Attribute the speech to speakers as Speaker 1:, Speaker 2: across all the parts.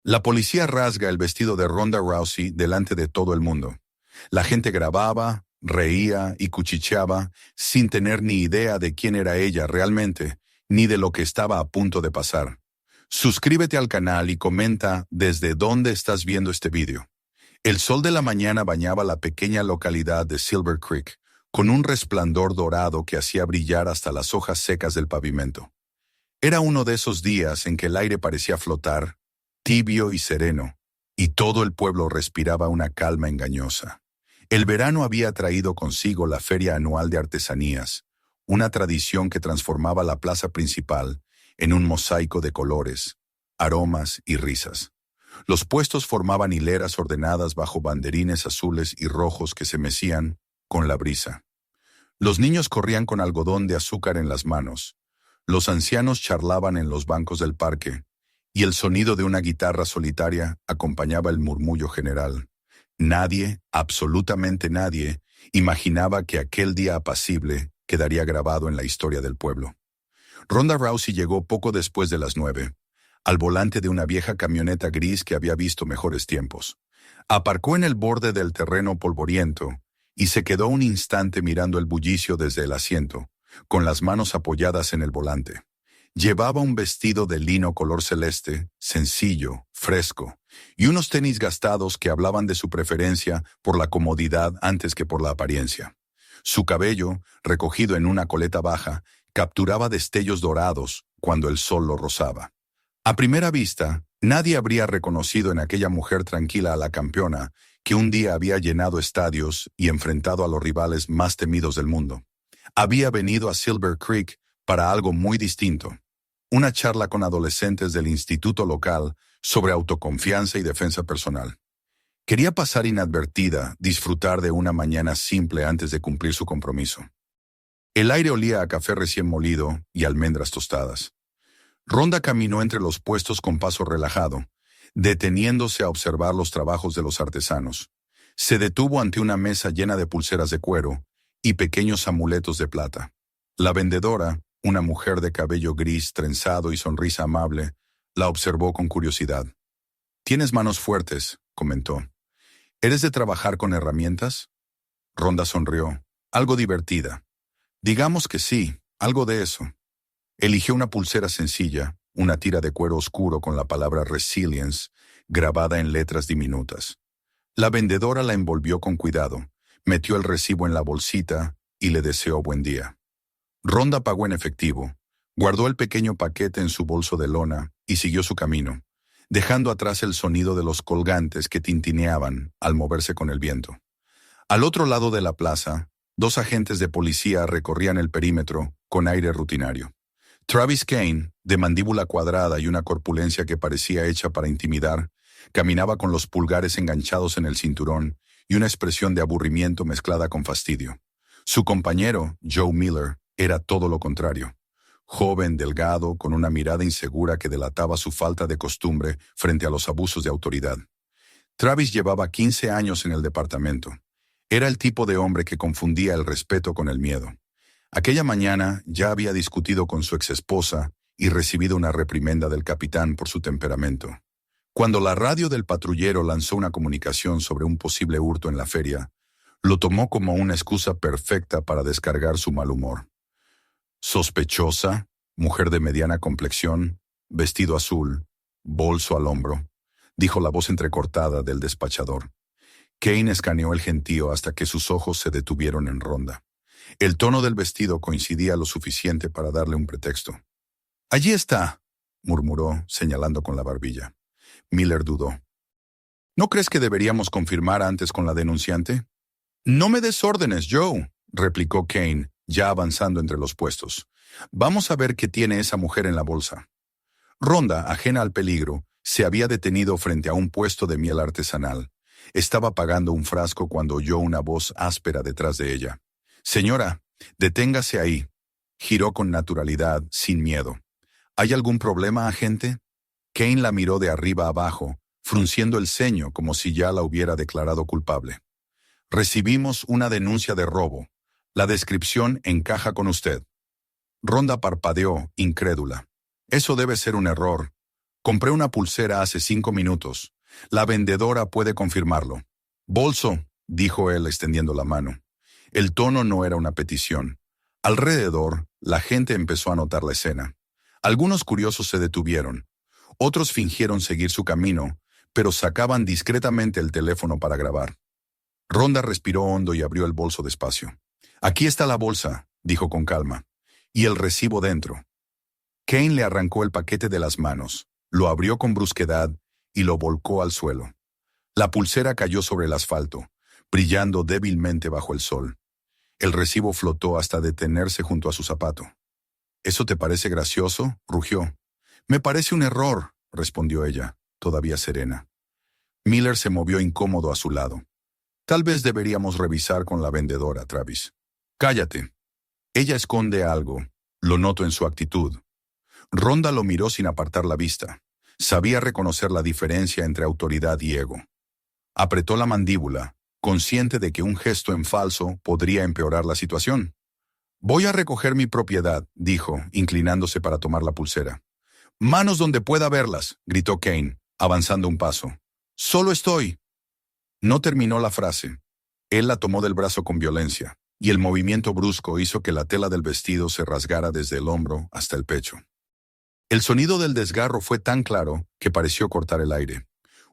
Speaker 1: La policía rasga el vestido de Ronda Rousey delante de todo el mundo. La gente grababa, reía y cuchicheaba sin tener ni idea de quién era ella realmente, ni de lo que estaba a punto de pasar. Suscríbete al canal y comenta desde dónde estás viendo este vídeo. El sol de la mañana bañaba la pequeña localidad de Silver Creek, con un resplandor dorado que hacía brillar hasta las hojas secas del pavimento. Era uno de esos días en que el aire parecía flotar, tibio y sereno, y todo el pueblo respiraba una calma engañosa. El verano había traído consigo la feria anual de artesanías, una tradición que transformaba la plaza principal en un mosaico de colores, aromas y risas. Los puestos formaban hileras ordenadas bajo banderines azules y rojos que se mecían con la brisa. Los niños corrían con algodón de azúcar en las manos. Los ancianos charlaban en los bancos del parque, y el sonido de una guitarra solitaria acompañaba el murmullo general. Nadie, absolutamente nadie, imaginaba que aquel día apacible quedaría grabado en la historia del pueblo. Ronda Rousey llegó poco después de las 9, al volante de una vieja camioneta gris que había visto mejores tiempos. Aparcó en el borde del terreno polvoriento y se quedó un instante mirando el bullicio desde el asiento, con las manos apoyadas en el volante. Llevaba un vestido de lino color celeste, sencillo, fresco, y unos tenis gastados que hablaban de su preferencia por la comodidad antes que por la apariencia. Su cabello, recogido en una coleta baja, capturaba destellos dorados cuando el sol lo rozaba. A primera vista, nadie habría reconocido en aquella mujer tranquila a la campeona que un día había llenado estadios y enfrentado a los rivales más temidos del mundo. Había venido a Silver Creek para algo muy distinto, una charla con adolescentes del instituto local sobre autoconfianza y defensa personal. Quería pasar inadvertida, disfrutar de una mañana simple antes de cumplir su compromiso. El aire olía a café recién molido y almendras tostadas. Ronda caminó entre los puestos con paso relajado, deteniéndose a observar los trabajos de los artesanos. Se detuvo ante una mesa llena de pulseras de cuero y pequeños amuletos de plata. La vendedora, una mujer de cabello gris trenzado y sonrisa amable, la observó con curiosidad. «Tienes manos fuertes», comentó. «¿Eres de trabajar con herramientas?» Ronda sonrió, algo divertida. «Digamos que sí, algo de eso». Eligió una pulsera sencilla, una tira de cuero oscuro con la palabra Resilience grabada en letras diminutas. La vendedora la envolvió con cuidado, metió el recibo en la bolsita y le deseó buen día. Ronda pagó en efectivo, guardó el pequeño paquete en su bolso de lona y siguió su camino, dejando atrás el sonido de los colgantes que tintineaban al moverse con el viento. Al otro lado de la plaza, dos agentes de policía recorrían el perímetro con aire rutinario. Travis Kane, de mandíbula cuadrada y una corpulencia que parecía hecha para intimidar, caminaba con los pulgares enganchados en el cinturón y una expresión de aburrimiento mezclada con fastidio. Su compañero, Joe Miller, era todo lo contrario. Joven, delgado, con una mirada insegura que delataba su falta de costumbre frente a los abusos de autoridad. Travis llevaba 15 años en el departamento. Era el tipo de hombre que confundía el respeto con el miedo. Aquella mañana ya había discutido con su exesposa y recibido una reprimenda del capitán por su temperamento. Cuando la radio del patrullero lanzó una comunicación sobre un posible hurto en la feria, lo tomó como una excusa perfecta para descargar su mal humor. Sospechosa, mujer de mediana complexión, vestido azul, bolso al hombro, dijo la voz entrecortada del despachador. Kane escaneó el gentío hasta que sus ojos se detuvieron en Ronda. El tono del vestido coincidía lo suficiente para darle un pretexto. «Allí está», murmuró, señalando con la barbilla. Miller dudó. «¿No crees que deberíamos confirmar antes con la denunciante?» «No me des órdenes, Joe», replicó Kane, ya avanzando entre los puestos. «Vamos a ver qué tiene esa mujer en la bolsa». Ronda, ajena al peligro, se había detenido frente a un puesto de miel artesanal. Estaba pagando un frasco cuando oyó una voz áspera detrás de ella. «Señora, deténgase ahí». Giró con naturalidad, sin miedo. «¿Hay algún problema, agente?» Kane la miró de arriba abajo, frunciendo el ceño como si ya la hubiera declarado culpable. «Recibimos una denuncia de robo. La descripción encaja con usted». Ronda parpadeó, incrédula. «Eso debe ser un error». Compré una pulsera hace 5 minutos. La vendedora puede confirmarlo. Bolso, dijo él extendiendo la mano. El tono no era una petición. Alrededor, la gente empezó a notar la escena. Algunos curiosos se detuvieron. Otros fingieron seguir su camino, pero sacaban discretamente el teléfono para grabar. Rhonda respiró hondo y abrió el bolso despacio. Aquí está la bolsa, dijo con calma, y el recibo dentro. Kane le arrancó el paquete de las manos, lo abrió con brusquedad y lo volcó al suelo. La pulsera cayó sobre el asfalto, brillando débilmente bajo el sol. El recibo flotó hasta detenerse junto a su zapato. ¿Eso te parece gracioso?, rugió. Me parece un error, respondió ella, todavía serena. Miller se movió incómodo a su lado. Tal vez deberíamos revisar con la vendedora, Travis. Cállate. Ella esconde algo. Lo noto en su actitud. Rhonda lo miró sin apartar la vista. Sabía reconocer la diferencia entre autoridad y ego. Apretó la mandíbula, consciente de que un gesto en falso podría empeorar la situación. Voy a recoger mi propiedad, dijo, inclinándose para tomar la pulsera. Manos donde pueda verlas, gritó Kane, avanzando un paso. Solo estoy. No terminó la frase. Él la tomó del brazo con violencia, y el movimiento brusco hizo que la tela del vestido se rasgara desde el hombro hasta el pecho. El sonido del desgarro fue tan claro que pareció cortar el aire.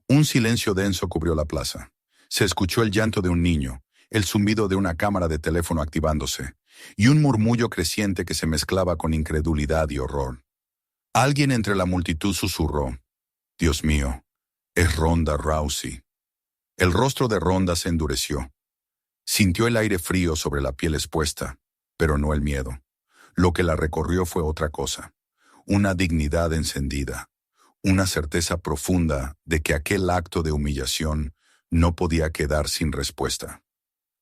Speaker 1: Un silencio denso cubrió la plaza. Se escuchó el llanto de un niño, el zumbido de una cámara de teléfono activándose, y un murmullo creciente que se mezclaba con incredulidad y horror. Alguien entre la multitud susurró. Dios mío, es Ronda Rousey. El rostro de Rhonda se endureció. Sintió el aire frío sobre la piel expuesta, pero no el miedo. Lo que la recorrió fue otra cosa. Una dignidad encendida, una certeza profunda de que aquel acto de humillación no podía quedar sin respuesta.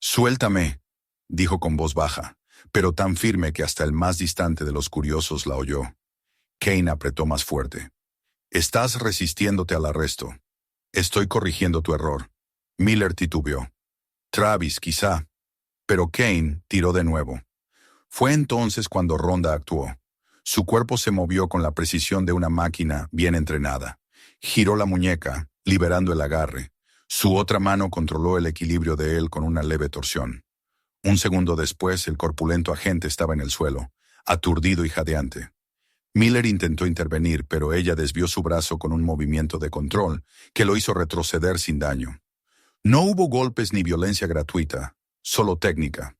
Speaker 1: «Suéltame», dijo con voz baja, pero tan firme que hasta el más distante de los curiosos la oyó. Kane apretó más fuerte. «Estás resistiéndote al arresto. Estoy corrigiendo tu error». Miller titubeó. «Travis, quizá». Pero Kane tiró de nuevo. Fue entonces cuando Rhonda actuó. Su cuerpo se movió con la precisión de una máquina bien entrenada. Giró la muñeca, liberando el agarre. Su otra mano controló el equilibrio de él con una leve torsión. Un segundo después, el corpulento agente estaba en el suelo, aturdido y jadeante. Miller intentó intervenir, pero ella desvió su brazo con un movimiento de control que lo hizo retroceder sin daño. No hubo golpes ni violencia gratuita, solo técnica.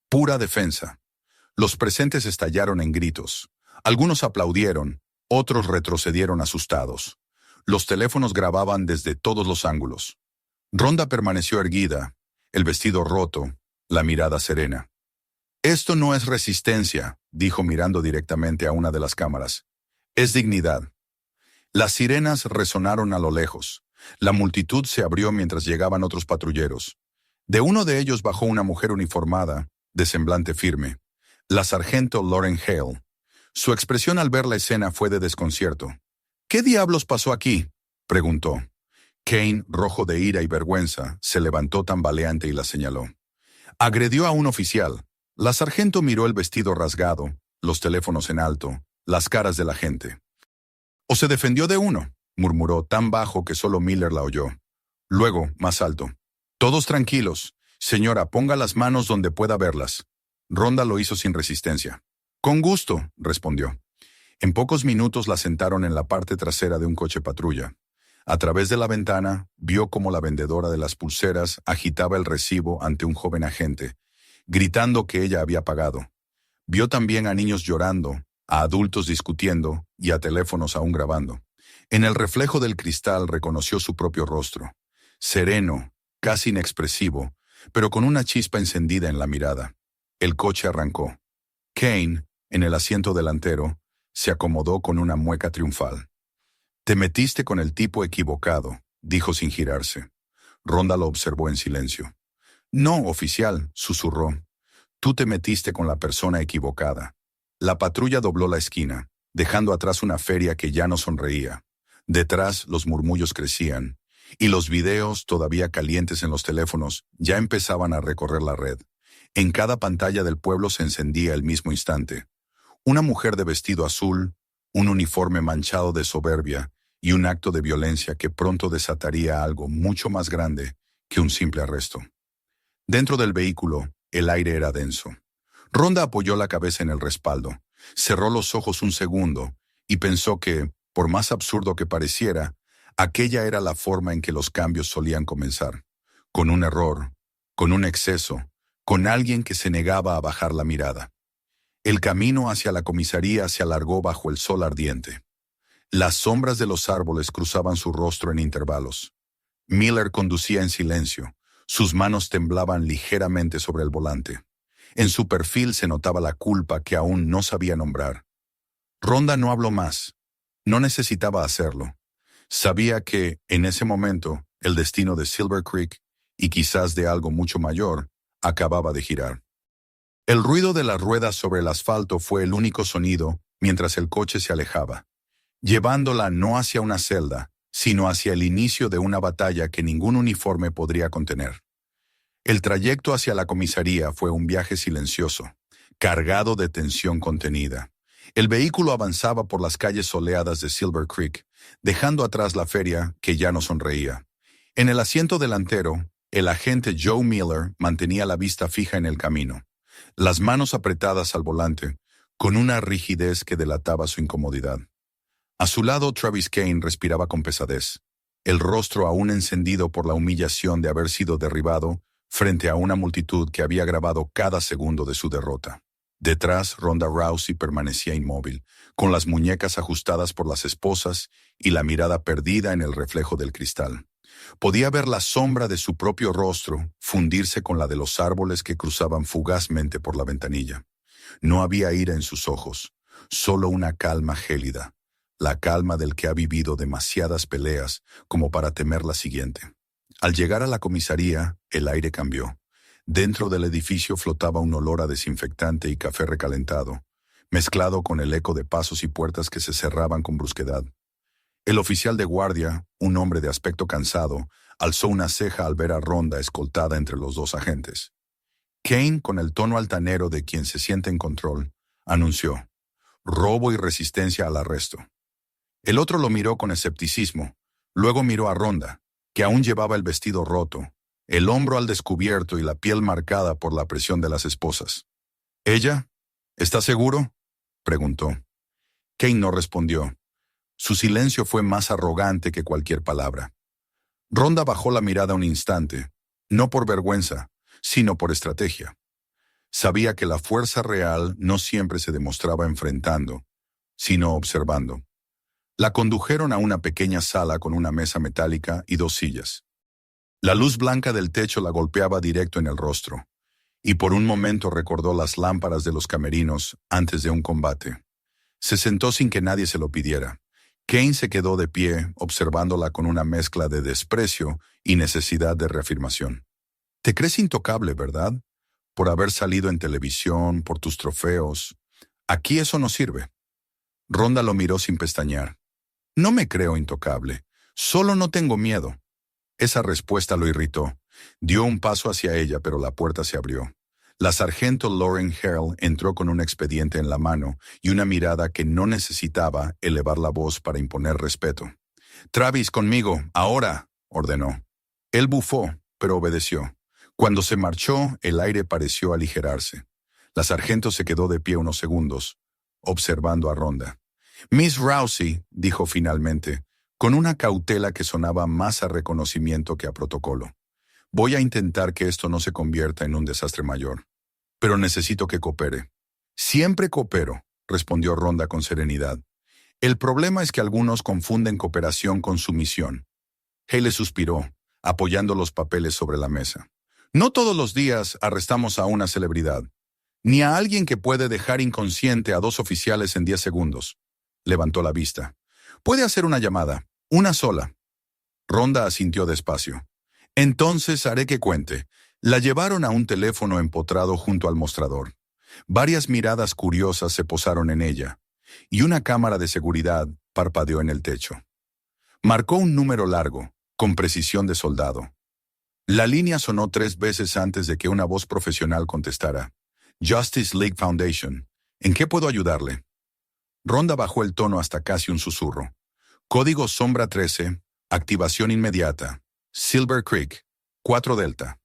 Speaker 1: Pura defensa. Los presentes estallaron en gritos. Algunos aplaudieron, otros retrocedieron asustados. Los teléfonos grababan desde todos los ángulos. Rhonda permaneció erguida, el vestido roto, la mirada serena. «Esto no es resistencia», dijo mirando directamente a una de las cámaras. «Es dignidad». Las sirenas resonaron a lo lejos. La multitud se abrió mientras llegaban otros patrulleros. De uno de ellos bajó una mujer uniformada, de semblante firme. La sargento Lauren Hale. Su expresión al ver la escena fue de desconcierto. «¿Qué diablos pasó aquí?», preguntó. Kane, rojo de ira y vergüenza, se levantó tambaleante y la señaló. Agredió a un oficial. La sargento miró el vestido rasgado, los teléfonos en alto, las caras de la gente. «¿O se defendió de uno?», murmuró tan bajo que solo Miller la oyó. Luego, más alto. «Todos tranquilos. Señora, ponga las manos donde pueda verlas». Rhonda lo hizo sin resistencia. «Con gusto», respondió. En pocos minutos la sentaron en la parte trasera de un coche patrulla. A través de la ventana, vio cómo la vendedora de las pulseras agitaba el recibo ante un joven agente, gritando que ella había pagado. Vio también a niños llorando, a adultos discutiendo y a teléfonos aún grabando. En el reflejo del cristal reconoció su propio rostro, sereno, casi inexpresivo, pero con una chispa encendida en la mirada. El coche arrancó. Kane, en el asiento delantero, se acomodó con una mueca triunfal. «Te metiste con el tipo equivocado», dijo sin girarse. Rhonda lo observó en silencio. «No, oficial», susurró. «Tú te metiste con la persona equivocada». La patrulla dobló la esquina, dejando atrás una feria que ya no sonreía. Detrás los murmullos crecían, y los videos, todavía calientes en los teléfonos, ya empezaban a recorrer la red. En cada pantalla del pueblo se encendía el mismo instante. Una mujer de vestido azul, un uniforme manchado de soberbia, y un acto de violencia que pronto desataría algo mucho más grande que un simple arresto. Dentro del vehículo, el aire era denso. Rhonda apoyó la cabeza en el respaldo, cerró los ojos un segundo y pensó que, por más absurdo que pareciera, aquella era la forma en que los cambios solían comenzar, con un error, con un exceso, con alguien que se negaba a bajar la mirada. El camino hacia la comisaría se alargó bajo el sol ardiente. Las sombras de los árboles cruzaban su rostro en intervalos. Miller conducía en silencio. Sus manos temblaban ligeramente sobre el volante. En su perfil se notaba la culpa que aún no sabía nombrar. Rhonda no habló más. No necesitaba hacerlo. Sabía que, en ese momento, el destino de Silver Creek, y quizás de algo mucho mayor, acababa de girar. El ruido de las ruedas sobre el asfalto fue el único sonido mientras el coche se alejaba, llevándola no hacia una celda, sino hacia el inicio de una batalla que ningún uniforme podría contener. El trayecto hacia la comisaría fue un viaje silencioso, cargado de tensión contenida. El vehículo avanzaba por las calles soleadas de Silver Creek, dejando atrás la feria que ya no sonreía. En el asiento delantero, el agente Joe Miller mantenía la vista fija en el camino, las manos apretadas al volante, con una rigidez que delataba su incomodidad. A su lado, Travis Kane respiraba con pesadez, el rostro aún encendido por la humillación de haber sido derribado frente a una multitud que había grabado cada segundo de su derrota. Detrás, Ronda Rousey permanecía inmóvil, con las muñecas ajustadas por las esposas y la mirada perdida en el reflejo del cristal. Podía ver la sombra de su propio rostro fundirse con la de los árboles que cruzaban fugazmente por la ventanilla. No había ira en sus ojos, solo una calma gélida, la calma del que ha vivido demasiadas peleas como para temer la siguiente. Al llegar a la comisaría, el aire cambió. Dentro del edificio flotaba un olor a desinfectante y café recalentado, mezclado con el eco de pasos y puertas que se cerraban con brusquedad. El oficial de guardia, un hombre de aspecto cansado, alzó una ceja al ver a Rhonda escoltada entre los dos agentes. Kane, con el tono altanero de quien se siente en control, anunció: robo y resistencia al arresto. El otro lo miró con escepticismo, luego miró a Rhonda, que aún llevaba el vestido roto, el hombro al descubierto y la piel marcada por la presión de las esposas. ¿Ella? ¿Está seguro?, preguntó. Kane no respondió. Su silencio fue más arrogante que cualquier palabra. Rhonda bajó la mirada un instante, no por vergüenza, sino por estrategia. Sabía que la fuerza real no siempre se demostraba enfrentando, sino observando. La condujeron a una pequeña sala con una mesa metálica y dos sillas. La luz blanca del techo la golpeaba directo en el rostro, y por un momento recordó las lámparas de los camerinos antes de un combate. Se sentó sin que nadie se lo pidiera. Kane se quedó de pie, observándola con una mezcla de desprecio y necesidad de reafirmación. Te crees intocable, ¿verdad? Por haber salido en televisión, por tus trofeos. Aquí eso no sirve. Rhonda lo miró sin pestañear. No me creo intocable, solo no tengo miedo. Esa respuesta lo irritó. Dio un paso hacia ella, pero la puerta se abrió. La sargento Lauren Harrell entró con un expediente en la mano y una mirada que no necesitaba elevar la voz para imponer respeto. «Travis, conmigo, ahora», ordenó. Él bufó, pero obedeció. Cuando se marchó, el aire pareció aligerarse. La sargento se quedó de pie unos segundos, observando a Rhonda. «Miss Rousey», dijo finalmente, con una cautela que sonaba más a reconocimiento que a protocolo. «Voy a intentar que esto no se convierta en un desastre mayor. Pero necesito que coopere». «Siempre coopero», respondió Rhonda con serenidad. «El problema es que algunos confunden cooperación con sumisión». Haley suspiró, apoyando los papeles sobre la mesa. «No todos los días arrestamos a una celebridad, ni a alguien que puede dejar inconsciente a dos oficiales en 10 segundos. Levantó la vista. «Puede hacer una llamada, una sola». Rhonda asintió despacio. «Entonces haré que cuente». La llevaron a un teléfono empotrado junto al mostrador. Varias miradas curiosas se posaron en ella, y una cámara de seguridad parpadeó en el techo. Marcó un número largo, con precisión de soldado. La línea sonó 3 veces antes de que una voz profesional contestara. «Justice League Foundation. ¿En qué puedo ayudarle?» Rhonda bajó el tono hasta casi un susurro. Código Sombra 13, activación inmediata. Silver Creek, 4 Delta.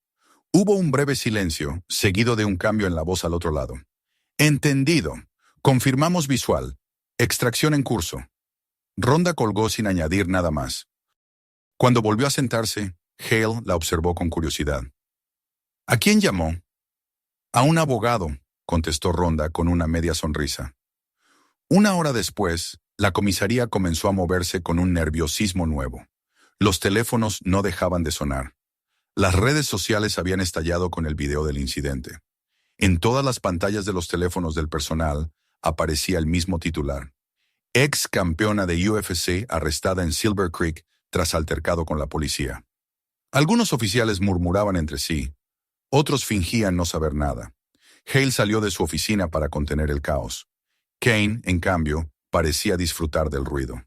Speaker 1: Hubo un breve silencio, seguido de un cambio en la voz al otro lado. Entendido. Confirmamos visual. Extracción en curso. Rhonda colgó sin añadir nada más. Cuando volvió a sentarse, Hale la observó con curiosidad. ¿A quién llamó? A un abogado, contestó Rhonda con una media sonrisa. Una hora después, la comisaría comenzó a moverse con un nerviosismo nuevo. Los teléfonos no dejaban de sonar. Las redes sociales habían estallado con el video del incidente. En todas las pantallas de los teléfonos del personal aparecía el mismo titular. Ex campeona de UFC arrestada en Silver Creek tras altercado con la policía. Algunos oficiales murmuraban entre sí. Otros fingían no saber nada. Hale salió de su oficina para contener el caos. Kane, en cambio, parecía disfrutar del ruido.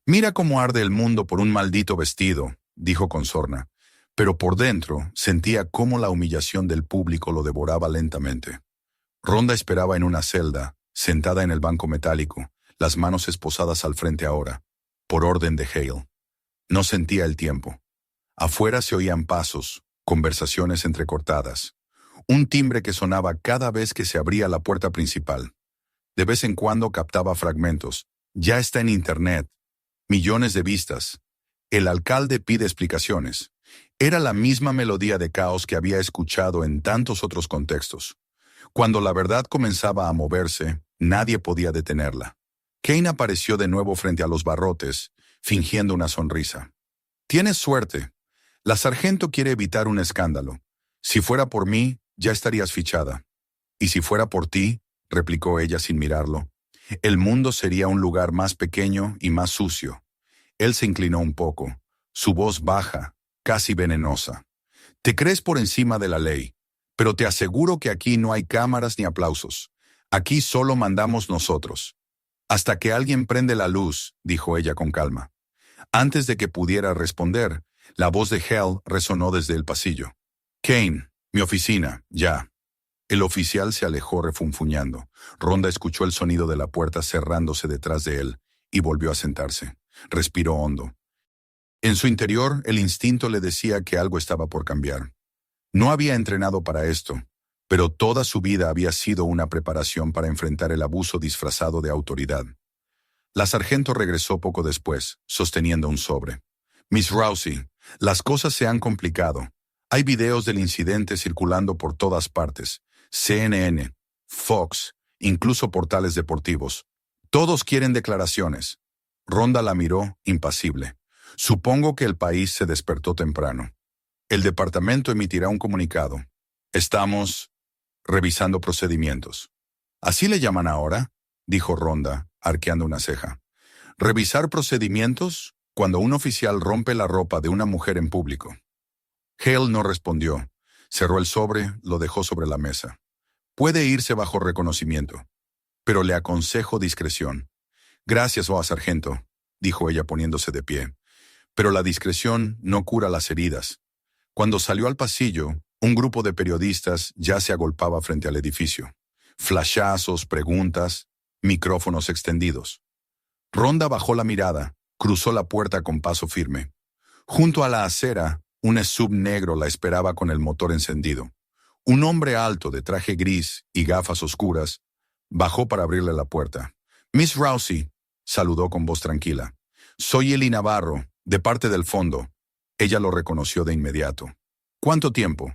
Speaker 1: «Mira cómo arde el mundo por un maldito vestido», dijo con sorna, pero por dentro sentía cómo la humillación del público lo devoraba lentamente. Rhonda esperaba en una celda, sentada en el banco metálico, las manos esposadas al frente ahora, por orden de Hale. No sentía el tiempo. Afuera se oían pasos, conversaciones entrecortadas. Un timbre que sonaba cada vez que se abría la puerta principal. De vez en cuando captaba fragmentos. «Ya está en internet. Millones de vistas. El alcalde pide explicaciones». Era la misma melodía de caos que había escuchado en tantos otros contextos. Cuando la verdad comenzaba a moverse, nadie podía detenerla. Kane apareció de nuevo frente a los barrotes, fingiendo una sonrisa. «Tienes suerte. La sargento quiere evitar un escándalo. Si fuera por mí, ya estarías fichada». «Y si fuera por ti», replicó ella sin mirarlo, «el mundo sería un lugar más pequeño y más sucio». Él se inclinó un poco, su voz baja, casi venenosa. «Te crees por encima de la ley, pero te aseguro que aquí no hay cámaras ni aplausos. Aquí solo mandamos nosotros». «Hasta que alguien prende la luz», dijo ella con calma. Antes de que pudiera responder, la voz de Hale resonó desde el pasillo. «Kane, mi oficina, ya». El oficial se alejó refunfuñando. Rhonda escuchó el sonido de la puerta cerrándose detrás de él y volvió a sentarse. Respiró hondo. En su interior, el instinto le decía que algo estaba por cambiar. No había entrenado para esto, pero toda su vida había sido una preparación para enfrentar el abuso disfrazado de autoridad. La sargento regresó poco después, sosteniendo un sobre. «Miss Rousey, las cosas se han complicado. Hay videos del incidente circulando por todas partes. CNN, Fox, incluso portales deportivos. Todos quieren declaraciones». Rhonda la miró, impasible. «Supongo que el país se despertó temprano. El departamento emitirá un comunicado. Estamos revisando procedimientos». «¿Así le llaman ahora?», dijo Rhonda, arqueando una ceja. «¿Revisar procedimientos? Cuando un oficial rompe la ropa de una mujer en público». Hale no respondió. Cerró el sobre, lo dejó sobre la mesa. «Puede irse bajo reconocimiento, pero le aconsejo discreción». «Gracias, sargento», dijo ella poniéndose de pie. Pero la discreción no cura las heridas. Cuando salió al pasillo, un grupo de periodistas ya se agolpaba frente al edificio. Flashazos, preguntas, micrófonos extendidos. Rhonda bajó la mirada, cruzó la puerta con paso firme. Junto a la acera, un SUV negro la esperaba con el motor encendido. Un hombre alto de traje gris y gafas oscuras bajó para abrirle la puerta. «Miss Rousey», saludó con voz tranquila. «Soy Eli Navarro, de parte del fondo». Ella lo reconoció de inmediato. «¿Cuánto tiempo?»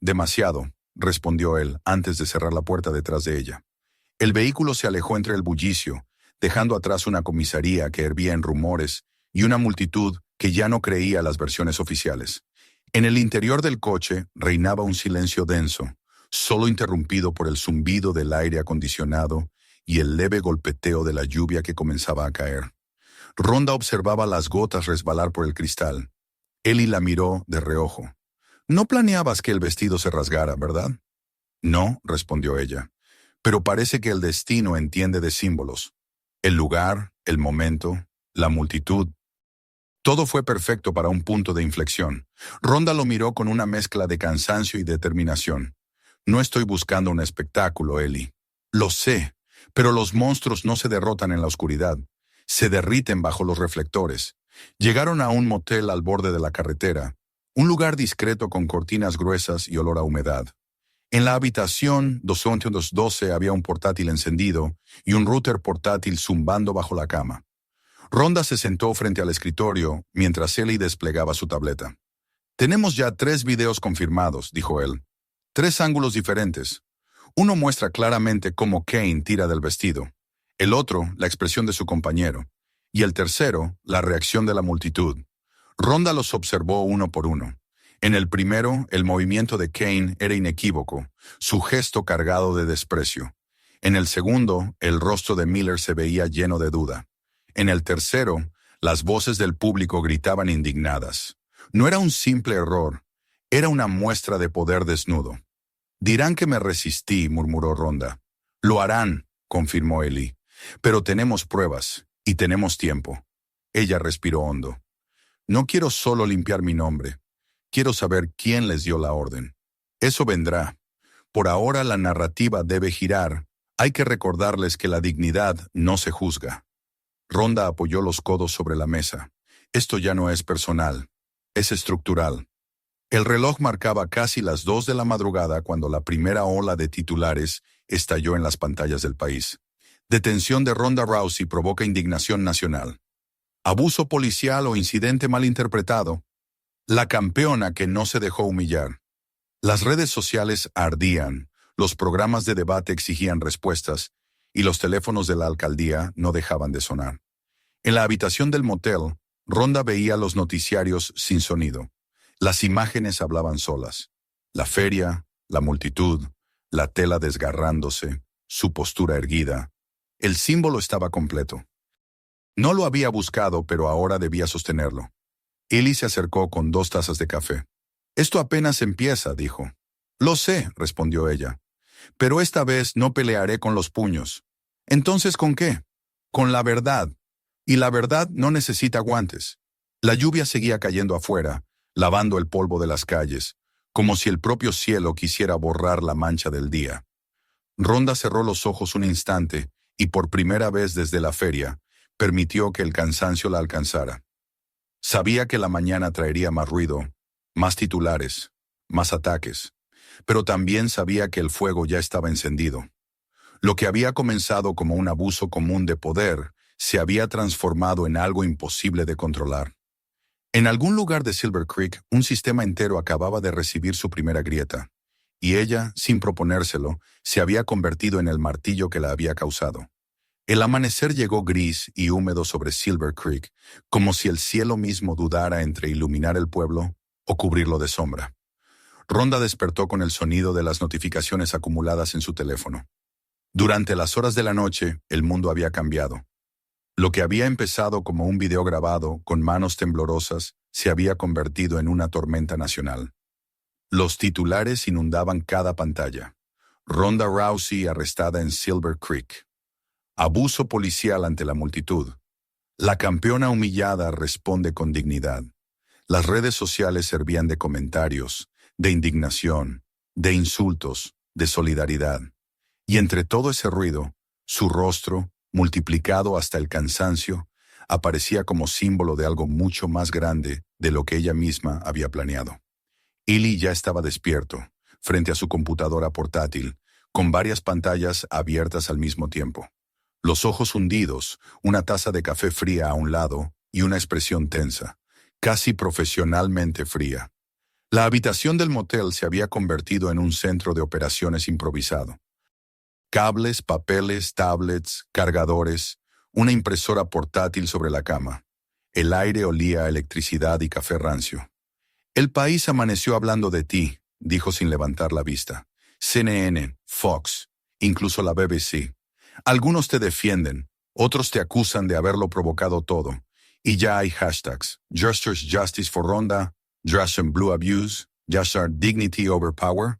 Speaker 1: «Demasiado», respondió él antes de cerrar la puerta detrás de ella. El vehículo se alejó entre el bullicio, dejando atrás una comisaría que hervía en rumores y una multitud que ya no creía las versiones oficiales. En el interior del coche reinaba un silencio denso, solo interrumpido por el zumbido del aire acondicionado y el leve golpeteo de la lluvia que comenzaba a caer. Rhonda observaba las gotas resbalar por el cristal. Eli la miró de reojo. «No planeabas que el vestido se rasgara, ¿verdad?» «No», respondió ella, «pero parece que el destino entiende de símbolos. El lugar, el momento, la multitud. Todo fue perfecto para un punto de inflexión». Rhonda lo miró con una mezcla de cansancio y determinación. «No estoy buscando un espectáculo, Eli. Lo sé, pero los monstruos no se derrotan en la oscuridad. Se derriten bajo los reflectores. Llegaron a un motel al borde de la carretera, un lugar discreto con cortinas gruesas y olor a humedad. En la habitación 212 había un portátil encendido y un router portátil zumbando bajo la cama. Rhonda se sentó frente al escritorio mientras Ellie desplegaba su tableta. «Tenemos ya 3 videos confirmados», dijo él. 3 ángulos diferentes. Uno muestra claramente cómo Kane tira del vestido. El otro, la expresión de su compañero. Y el tercero, la reacción de la multitud. Rhonda los observó uno por uno. En el primero, el movimiento de Kane era inequívoco, su gesto cargado de desprecio. En el segundo, el rostro de Miller se veía lleno de duda. En el tercero, las voces del público gritaban indignadas. No era un simple error, era una muestra de poder desnudo. «Dirán que me resistí», murmuró Rhonda. «Lo harán», confirmó Ellie. «Pero tenemos pruebas, y tenemos tiempo». Ella respiró hondo. «No quiero solo limpiar mi nombre. Quiero saber quién les dio la orden. Eso vendrá. Por ahora la narrativa debe girar. Hay que recordarles que la dignidad no se juzga». Rhonda apoyó los codos sobre la mesa. «Esto ya no es personal, es estructural». El reloj marcaba casi las 2 de la madrugada cuando la primera ola de titulares estalló en las pantallas del país. Detención de Ronda Rousey provoca indignación nacional. Abuso policial o incidente malinterpretado. La campeona que no se dejó humillar. Las redes sociales ardían, los programas de debate exigían respuestas y los teléfonos de la alcaldía no dejaban de sonar. En la habitación del motel, Rhonda veía los noticiarios sin sonido. Las imágenes hablaban solas. La feria, la multitud, la tela desgarrándose, su postura erguida. El símbolo estaba completo. No lo había buscado, pero ahora debía sostenerlo. Ellie se acercó con 2 tazas de café. «Esto apenas empieza», dijo. «Lo sé», respondió ella. «Pero esta vez no pelearé con los puños». «¿Entonces con qué?» «Con la verdad. Y la verdad no necesita guantes». La lluvia seguía cayendo afuera, lavando el polvo de las calles, como si el propio cielo quisiera borrar la mancha del día. Rhonda cerró los ojos un instante y por primera vez desde la feria, permitió que el cansancio la alcanzara. Sabía que la mañana traería más ruido, más titulares, más ataques, pero también sabía que el fuego ya estaba encendido. Lo que había comenzado como un abuso común de poder se había transformado en algo imposible de controlar. En algún lugar de Silver Creek, un sistema entero acababa de recibir su primera grieta, y ella, sin proponérselo, se había convertido en el martillo que la había causado. El amanecer llegó gris y húmedo sobre Silver Creek, como si el cielo mismo dudara entre iluminar el pueblo o cubrirlo de sombra. Rhonda despertó con el sonido de las notificaciones acumuladas en su teléfono. Durante las horas de la noche, el mundo había cambiado. Lo que había empezado como un video grabado con manos temblorosas se había convertido en una tormenta nacional. Los titulares inundaban cada pantalla. Ronda Rousey arrestada en Silver Creek. Abuso policial ante la multitud. La campeona humillada responde con dignidad. Las redes sociales servían de comentarios, de indignación, de insultos, de solidaridad. Y entre todo ese ruido, su rostro, multiplicado hasta el cansancio, aparecía como símbolo de algo mucho más grande de lo que ella misma había planeado. Ellie ya estaba despierto, frente a su computadora portátil, con varias pantallas abiertas al mismo tiempo. Los ojos hundidos, una taza de café fría a un lado y una expresión tensa, casi profesionalmente fría. La habitación del motel se había convertido en un centro de operaciones improvisado. Cables, papeles, tablets, cargadores, una impresora portátil sobre la cama. El aire olía a electricidad y café rancio. «El país amaneció hablando de ti», dijo sin levantar la vista. CNN, Fox, incluso la BBC. Algunos te defienden, otros te acusan de haberlo provocado todo. Y ya hay hashtags. Justice for Rhonda, Russian Blue Abuse, Just Our Dignity Over Power.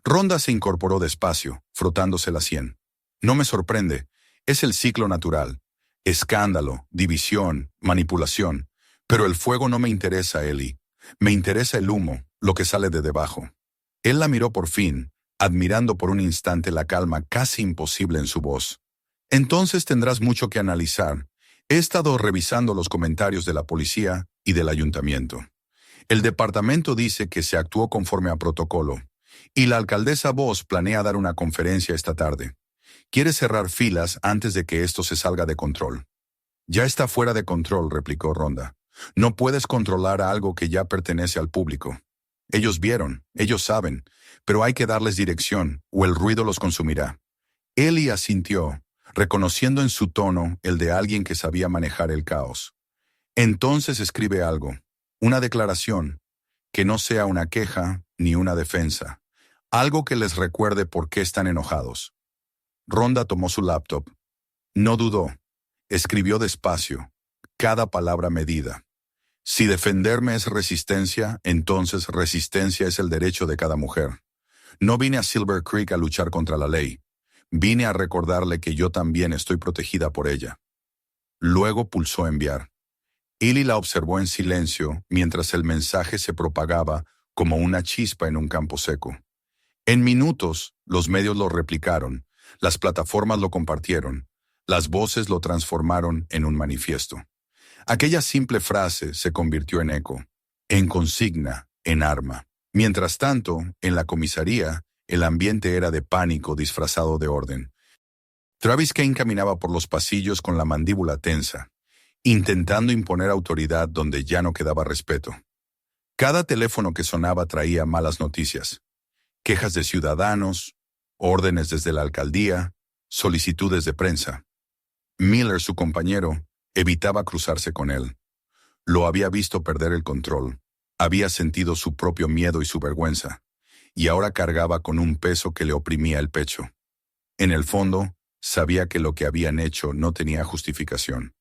Speaker 1: Rhonda se incorporó despacio, frotándose la sien. «No me sorprende, es el ciclo natural. Escándalo, división, manipulación. Pero el fuego no me interesa, Ellie. Me interesa el humo, lo que sale de debajo». Él la miró por fin, admirando por un instante la calma casi imposible en su voz. «Entonces tendrás mucho que analizar. He estado revisando los comentarios de la policía y del ayuntamiento. El departamento dice que se actuó conforme a protocolo, y la alcaldesa Voss planea dar una conferencia esta tarde. Quiere cerrar filas antes de que esto se salga de control. Ya está fuera de control, replicó Rhonda. No puedes controlar algo que ya pertenece al público. Ellos vieron, ellos saben, pero hay que darles dirección, o el ruido los consumirá. Ellie asintió, reconociendo en su tono el de alguien que sabía manejar el caos. Entonces escribe algo, una declaración, que no sea una queja ni una defensa, algo que les recuerde por qué están enojados. Rhonda tomó su laptop. No dudó. Escribió despacio, cada palabra medida. Si defenderme es resistencia, entonces resistencia es el derecho de cada mujer. No vine a Silver Creek a luchar contra la ley. Vine a recordarle que yo también estoy protegida por ella. Luego pulsó enviar. Ellie la observó en silencio mientras el mensaje se propagaba como una chispa en un campo seco. En minutos, los medios lo replicaron, las plataformas lo compartieron, las voces lo transformaron en un manifiesto. Aquella simple frase se convirtió en eco, en consigna, en arma. Mientras tanto, en la comisaría, el ambiente era de pánico disfrazado de orden. Travis Kane caminaba por los pasillos con la mandíbula tensa, intentando imponer autoridad donde ya no quedaba respeto. Cada teléfono que sonaba traía malas noticias, quejas de ciudadanos, órdenes desde la alcaldía, solicitudes de prensa. Miller, su compañero, evitaba cruzarse con él. Lo había visto perder el control, había sentido su propio miedo y su vergüenza, y ahora cargaba con un peso que le oprimía el pecho. En el fondo, sabía que lo que habían hecho no tenía justificación.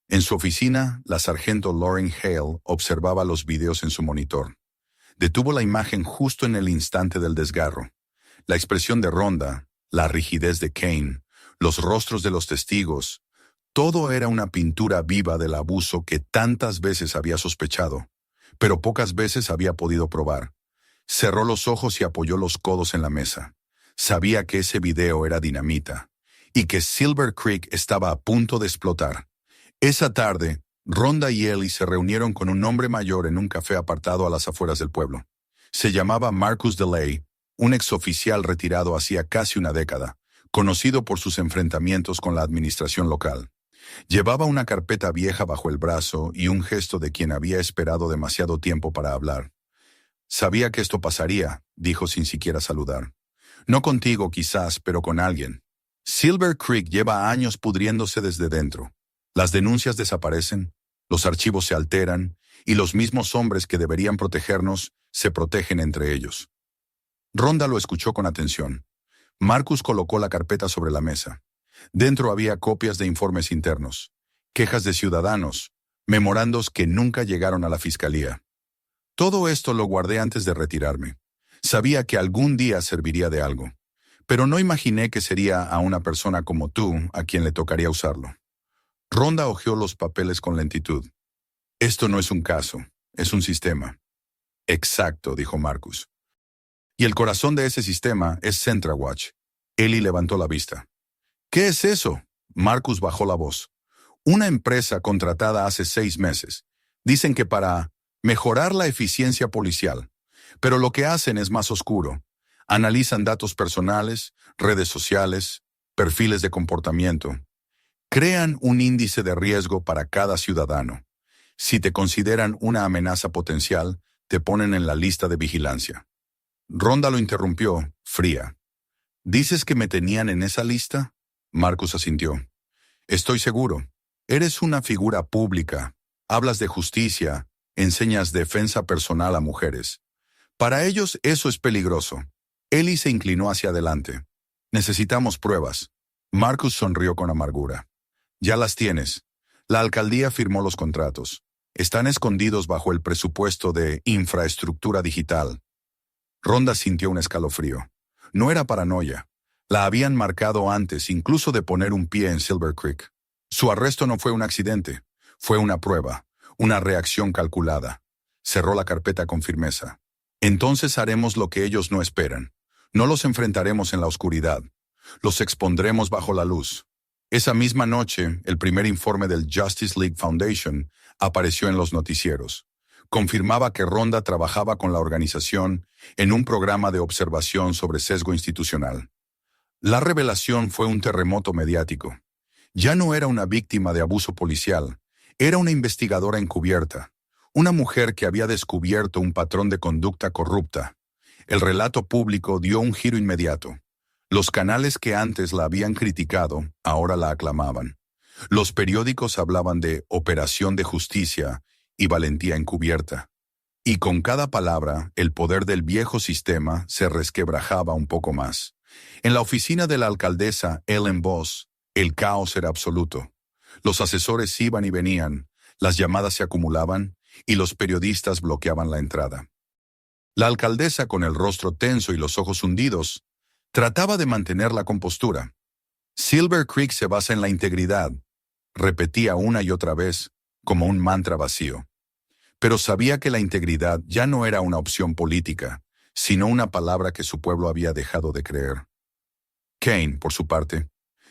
Speaker 1: En su oficina, la sargento Lauren Hale observaba los videos en su monitor. Detuvo la imagen justo en el instante del desgarro. La expresión de Rhonda, la rigidez de Kane, los rostros de los testigos, todo era una pintura viva del abuso que tantas veces había sospechado, pero pocas veces había podido probar. Cerró los ojos y apoyó los codos en la mesa. Sabía que ese video era dinamita, y que Silver Creek estaba a punto de explotar. Esa tarde, Rhonda y Ellie se reunieron con un hombre mayor en un café apartado a las afueras del pueblo. Se llamaba Marcus DeLay, un exoficial retirado hacía casi una década, conocido por sus enfrentamientos con la administración local. Llevaba una carpeta vieja bajo el brazo y un gesto de quien había esperado demasiado tiempo para hablar. Sabía que esto pasaría, dijo sin siquiera saludar. No contigo quizás, pero con alguien. Silver Creek lleva años pudriéndose desde dentro. Las denuncias desaparecen, los archivos se alteran, y los mismos hombres que deberían protegernos se protegen entre ellos. Rhonda lo escuchó con atención. Marcus colocó la carpeta sobre la mesa. Dentro había copias de informes internos, quejas de ciudadanos, memorandos que nunca llegaron a la fiscalía. Todo esto lo guardé antes de retirarme. Sabía que algún día serviría de algo, pero no imaginé que sería a una persona como tú a quien le tocaría usarlo. Rhonda hojeó los papeles con lentitud. Esto no es un caso, es un sistema. Exacto, dijo Marcus. Y el corazón de ese sistema es CentraWatch. Ellie levantó la vista. ¿Qué es eso? Marcus bajó la voz. Una empresa contratada hace 6 meses. Dicen que para mejorar la eficiencia policial. Pero lo que hacen es más oscuro. Analizan datos personales, redes sociales, perfiles de comportamiento. Crean un índice de riesgo para cada ciudadano. Si te consideran una amenaza potencial, te ponen en la lista de vigilancia. Rhonda lo interrumpió, fría. ¿Dices que me tenían en esa lista? Marcus asintió. Estoy seguro. Eres una figura pública. Hablas de justicia. Enseñas defensa personal a mujeres. Para ellos eso es peligroso. Ellie se inclinó hacia adelante. Necesitamos pruebas. Marcus sonrió con amargura. Ya las tienes. La alcaldía firmó los contratos. Están escondidos bajo el presupuesto de infraestructura digital. Rhonda sintió un escalofrío. No era paranoia. La habían marcado antes, incluso de poner un pie en Silver Creek. Su arresto no fue un accidente. Fue una prueba, una reacción calculada. Cerró la carpeta con firmeza. Entonces haremos lo que ellos no esperan. No los enfrentaremos en la oscuridad. Los expondremos bajo la luz. Esa misma noche, el primer informe del Justice League Foundation apareció en los noticieros. Confirmaba que Ronda trabajaba con la organización en un programa de observación sobre sesgo institucional. La revelación fue un terremoto mediático. Ya no era una víctima de abuso policial, era una investigadora encubierta, una mujer que había descubierto un patrón de conducta corrupta. El relato público dio un giro inmediato. Los canales que antes la habían criticado, ahora la aclamaban. Los periódicos hablaban de operación de justicia y valentía encubierta. Y con cada palabra, el poder del viejo sistema se resquebrajaba un poco más. En la oficina de la alcaldesa Ellen Voss, el caos era absoluto. Los asesores iban y venían, las llamadas se acumulaban y los periodistas bloqueaban la entrada. La alcaldesa, con el rostro tenso y los ojos hundidos, trataba de mantener la compostura. Silver Creek se basa en la integridad, repetía una y otra vez, como un mantra vacío. Pero sabía que la integridad ya no era una opción política, sino una palabra que su pueblo había dejado de creer. Kane, por su parte,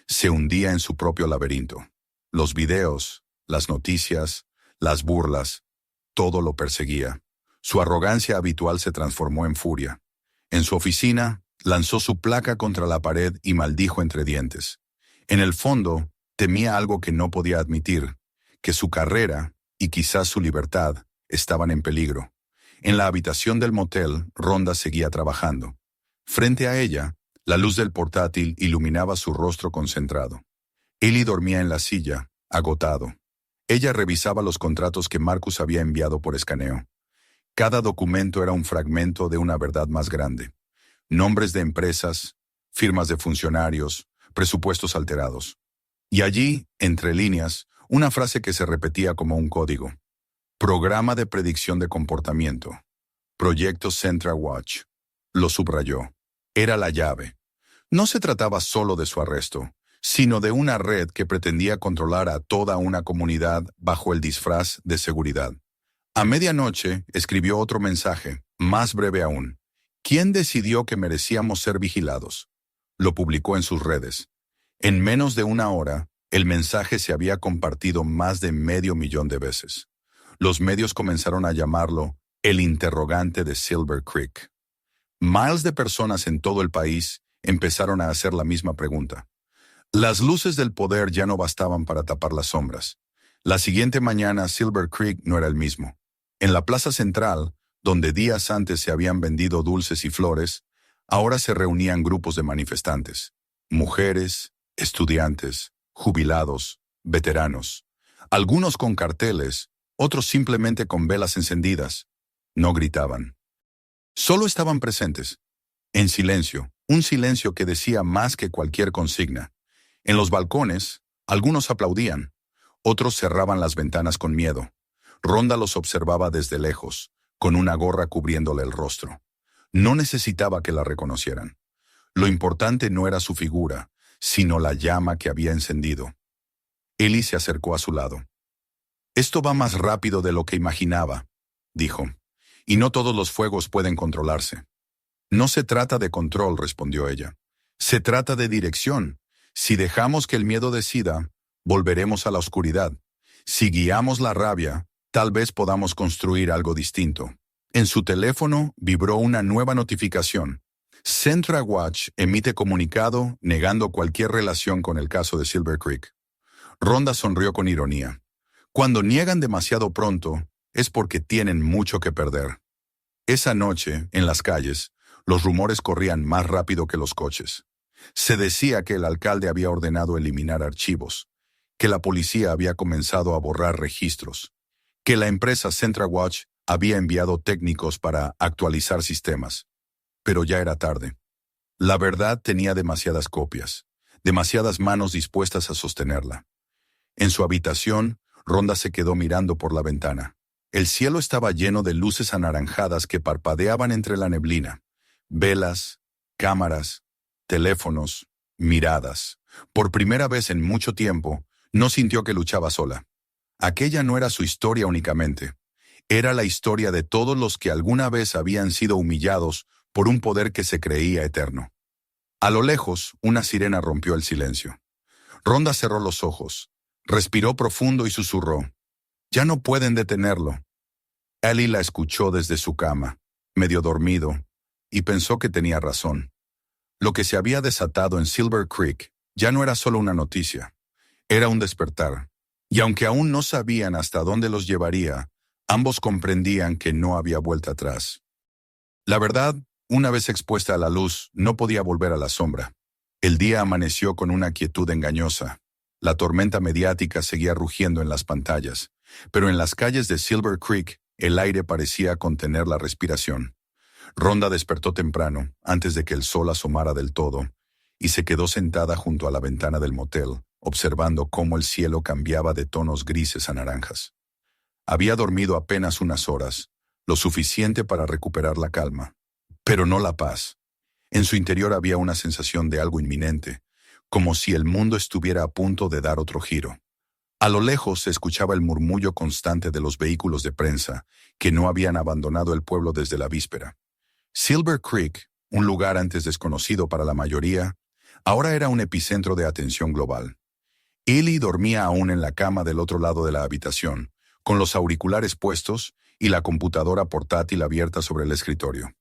Speaker 1: se hundía en su propio laberinto. Los videos, las noticias, las burlas, todo lo perseguía. Su arrogancia habitual se transformó en furia. En su oficina, lanzó su placa contra la pared y maldijo entre dientes. En el fondo, temía algo que no podía admitir, que su carrera, y quizás su libertad, estaban en peligro. En la habitación del motel, Ronda seguía trabajando. Frente a ella, la luz del portátil iluminaba su rostro concentrado. Eli dormía en la silla, agotado. Ella revisaba los contratos que Marcus había enviado por escaneo. Cada documento era un fragmento de una verdad más grande. Nombres de empresas, firmas de funcionarios, presupuestos alterados. Y allí, entre líneas, una frase que se repetía como un código. Programa de predicción de comportamiento. Proyecto Central Watch. Lo subrayó. Era la llave. No se trataba solo de su arresto, sino de una red que pretendía controlar a toda una comunidad bajo el disfraz de seguridad. A medianoche escribió otro mensaje, más breve aún. ¿Quién decidió que merecíamos ser vigilados? Lo publicó en sus redes. En menos de una hora, el mensaje se había compartido más de 500,000 de veces. Los medios comenzaron a llamarlo el interrogante de Silver Creek. Miles de personas en todo el país empezaron a hacer la misma pregunta. Las luces del poder ya no bastaban para tapar las sombras. La siguiente mañana Silver Creek no era el mismo. En la plaza central, donde días antes se habían vendido dulces y flores, ahora se reunían grupos de manifestantes. Mujeres, estudiantes, jubilados, veteranos. Algunos con carteles, otros simplemente con velas encendidas. No gritaban. Solo estaban presentes, en silencio, un silencio que decía más que cualquier consigna. En los balcones, algunos aplaudían, otros cerraban las ventanas con miedo. Ronda los observaba desde lejos, con una gorra cubriéndole el rostro. No necesitaba que la reconocieran. Lo importante no era su figura, sino la llama que había encendido. Eli se acercó a su lado. «Esto va más rápido de lo que imaginaba», dijo. «Y no todos los fuegos pueden controlarse». «No se trata de control», respondió ella. «Se trata de dirección. Si dejamos que el miedo decida, volveremos a la oscuridad. Si guiamos la rabia, tal vez podamos construir algo distinto». En su teléfono vibró una nueva notificación. Central Watch emite comunicado negando cualquier relación con el caso de Silver Creek. Ronda sonrió con ironía. Cuando niegan demasiado pronto, es porque tienen mucho que perder. Esa noche, en las calles, los rumores corrían más rápido que los coches. Se decía que el alcalde había ordenado eliminar archivos, que la policía había comenzado a borrar registros, que la empresa Central Watch había enviado técnicos para actualizar sistemas. Pero ya era tarde. La verdad tenía demasiadas copias, demasiadas manos dispuestas a sostenerla. En su habitación, Ronda se quedó mirando por la ventana. El cielo estaba lleno de luces anaranjadas que parpadeaban entre la neblina. Velas, cámaras, teléfonos, miradas. Por primera vez en mucho tiempo, no sintió que luchaba sola. Aquella no era su historia únicamente. Era la historia de todos los que alguna vez habían sido humillados por un poder que se creía eterno. A lo lejos, una sirena rompió el silencio. Rhonda cerró los ojos, respiró profundo y susurró. «Ya no pueden detenerlo». Ellie la escuchó desde su cama, medio dormido, y pensó que tenía razón. Lo que se había desatado en Silver Creek ya no era solo una noticia, era un despertar. Y aunque aún no sabían hasta dónde los llevaría, ambos comprendían que no había vuelta atrás. La verdad, una vez expuesta a la luz, no podía volver a la sombra. El día amaneció con una quietud engañosa. La tormenta mediática seguía rugiendo en las pantallas, pero en las calles de Silver Creek el aire parecía contener la respiración. Rhonda despertó temprano, antes de que el sol asomara del todo, y se quedó sentada junto a la ventana del motel, observando cómo el cielo cambiaba de tonos grises a naranjas. Había dormido apenas unas horas, lo suficiente para recuperar la calma, pero no la paz. En su interior había una sensación de algo inminente, como si el mundo estuviera a punto de dar otro giro. A lo lejos se escuchaba el murmullo constante de los vehículos de prensa que no habían abandonado el pueblo desde la víspera. Silver Creek, un lugar antes desconocido para la mayoría, ahora era un epicentro de atención global. Ellie dormía aún en la cama del otro lado de la habitación, con los auriculares puestos y la computadora portátil abierta sobre el escritorio.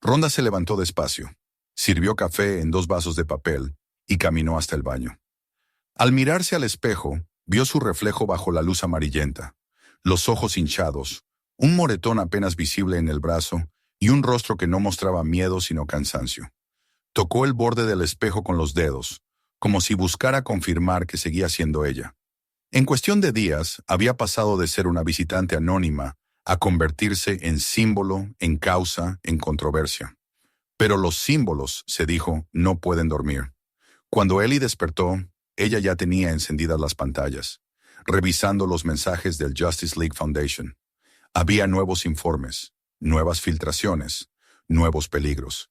Speaker 1: Rhonda se levantó despacio, sirvió café en 2 vasos de papel y caminó hasta el baño. Al mirarse al espejo, vio su reflejo bajo la luz amarillenta, los ojos hinchados, un moretón apenas visible en el brazo y un rostro que no mostraba miedo sino cansancio. Tocó el borde del espejo con los dedos, como si buscara confirmar que seguía siendo ella. En cuestión de días, había pasado de ser una visitante anónima a convertirse en símbolo, en causa, en controversia. Pero los símbolos, se dijo, no pueden dormir. Cuando Ellie despertó, ella ya tenía encendidas las pantallas, revisando los mensajes del Justice League Foundation. Había nuevos informes, nuevas filtraciones, nuevos peligros.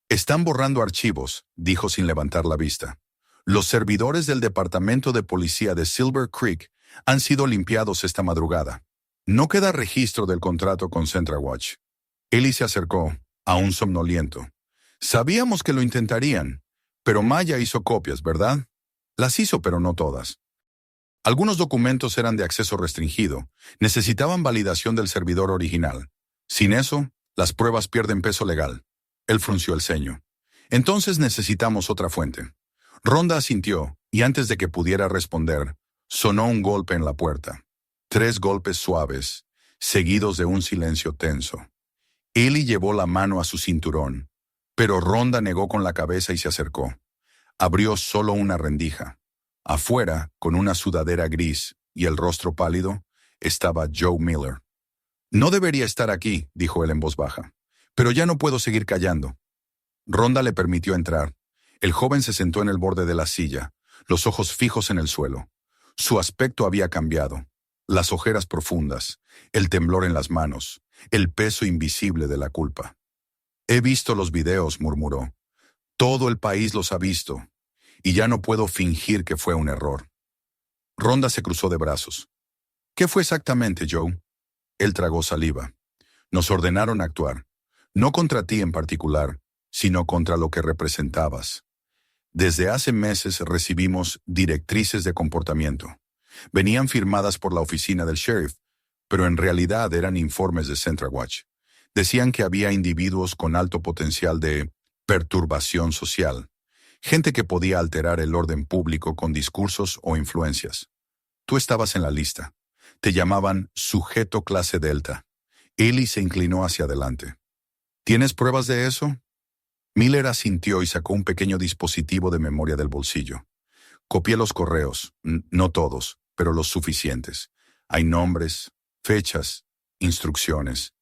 Speaker 1: «Están borrando archivos», dijo sin levantar la vista. «Los servidores del Departamento de Policía de Silver Creek han sido limpiados esta madrugada. No queda registro del contrato con CentraWatch». Ellie se acercó, aún somnoliento. «Sabíamos que lo intentarían, pero Maya hizo copias, ¿verdad? Las hizo, pero no todas. Algunos documentos eran de acceso restringido, necesitaban validación del servidor original. Sin eso, las pruebas pierden peso legal». Él frunció el ceño. «Entonces necesitamos otra fuente». Rhonda asintió, y antes de que pudiera responder, sonó un golpe en la puerta. 3 golpes suaves, seguidos de un silencio tenso. Ellie llevó la mano a su cinturón, pero Rhonda negó con la cabeza y se acercó. Abrió solo una rendija. Afuera, con una sudadera gris y el rostro pálido, estaba Joe Miller. «No debería estar aquí», dijo él en voz baja, «pero ya no puedo seguir callando». Rhonda le permitió entrar. El joven se sentó en el borde de la silla, los ojos fijos en el suelo. Su aspecto había cambiado. Las ojeras profundas, el temblor en las manos, el peso invisible de la culpa. «He visto los videos», murmuró. «Todo el país los ha visto, y ya no puedo fingir que fue un error». Rhonda se cruzó de brazos. «¿Qué fue exactamente, Joe?» Él tragó saliva. «Nos ordenaron actuar, no contra ti en particular, sino contra lo que representabas. Desde hace meses recibimos directrices de comportamiento. Venían firmadas por la oficina del sheriff, pero en realidad eran informes de CentraWatch. Decían que había individuos con alto potencial de perturbación social, gente que podía alterar el orden público con discursos o influencias. Tú estabas en la lista. Te llamaban sujeto clase Delta». Ellie se inclinó hacia adelante. «¿Tienes pruebas de eso?» Miller asintió y sacó un pequeño dispositivo de memoria del bolsillo. «Copié los correos, no todos, pero los suficientes. Hay nombres, fechas, instrucciones.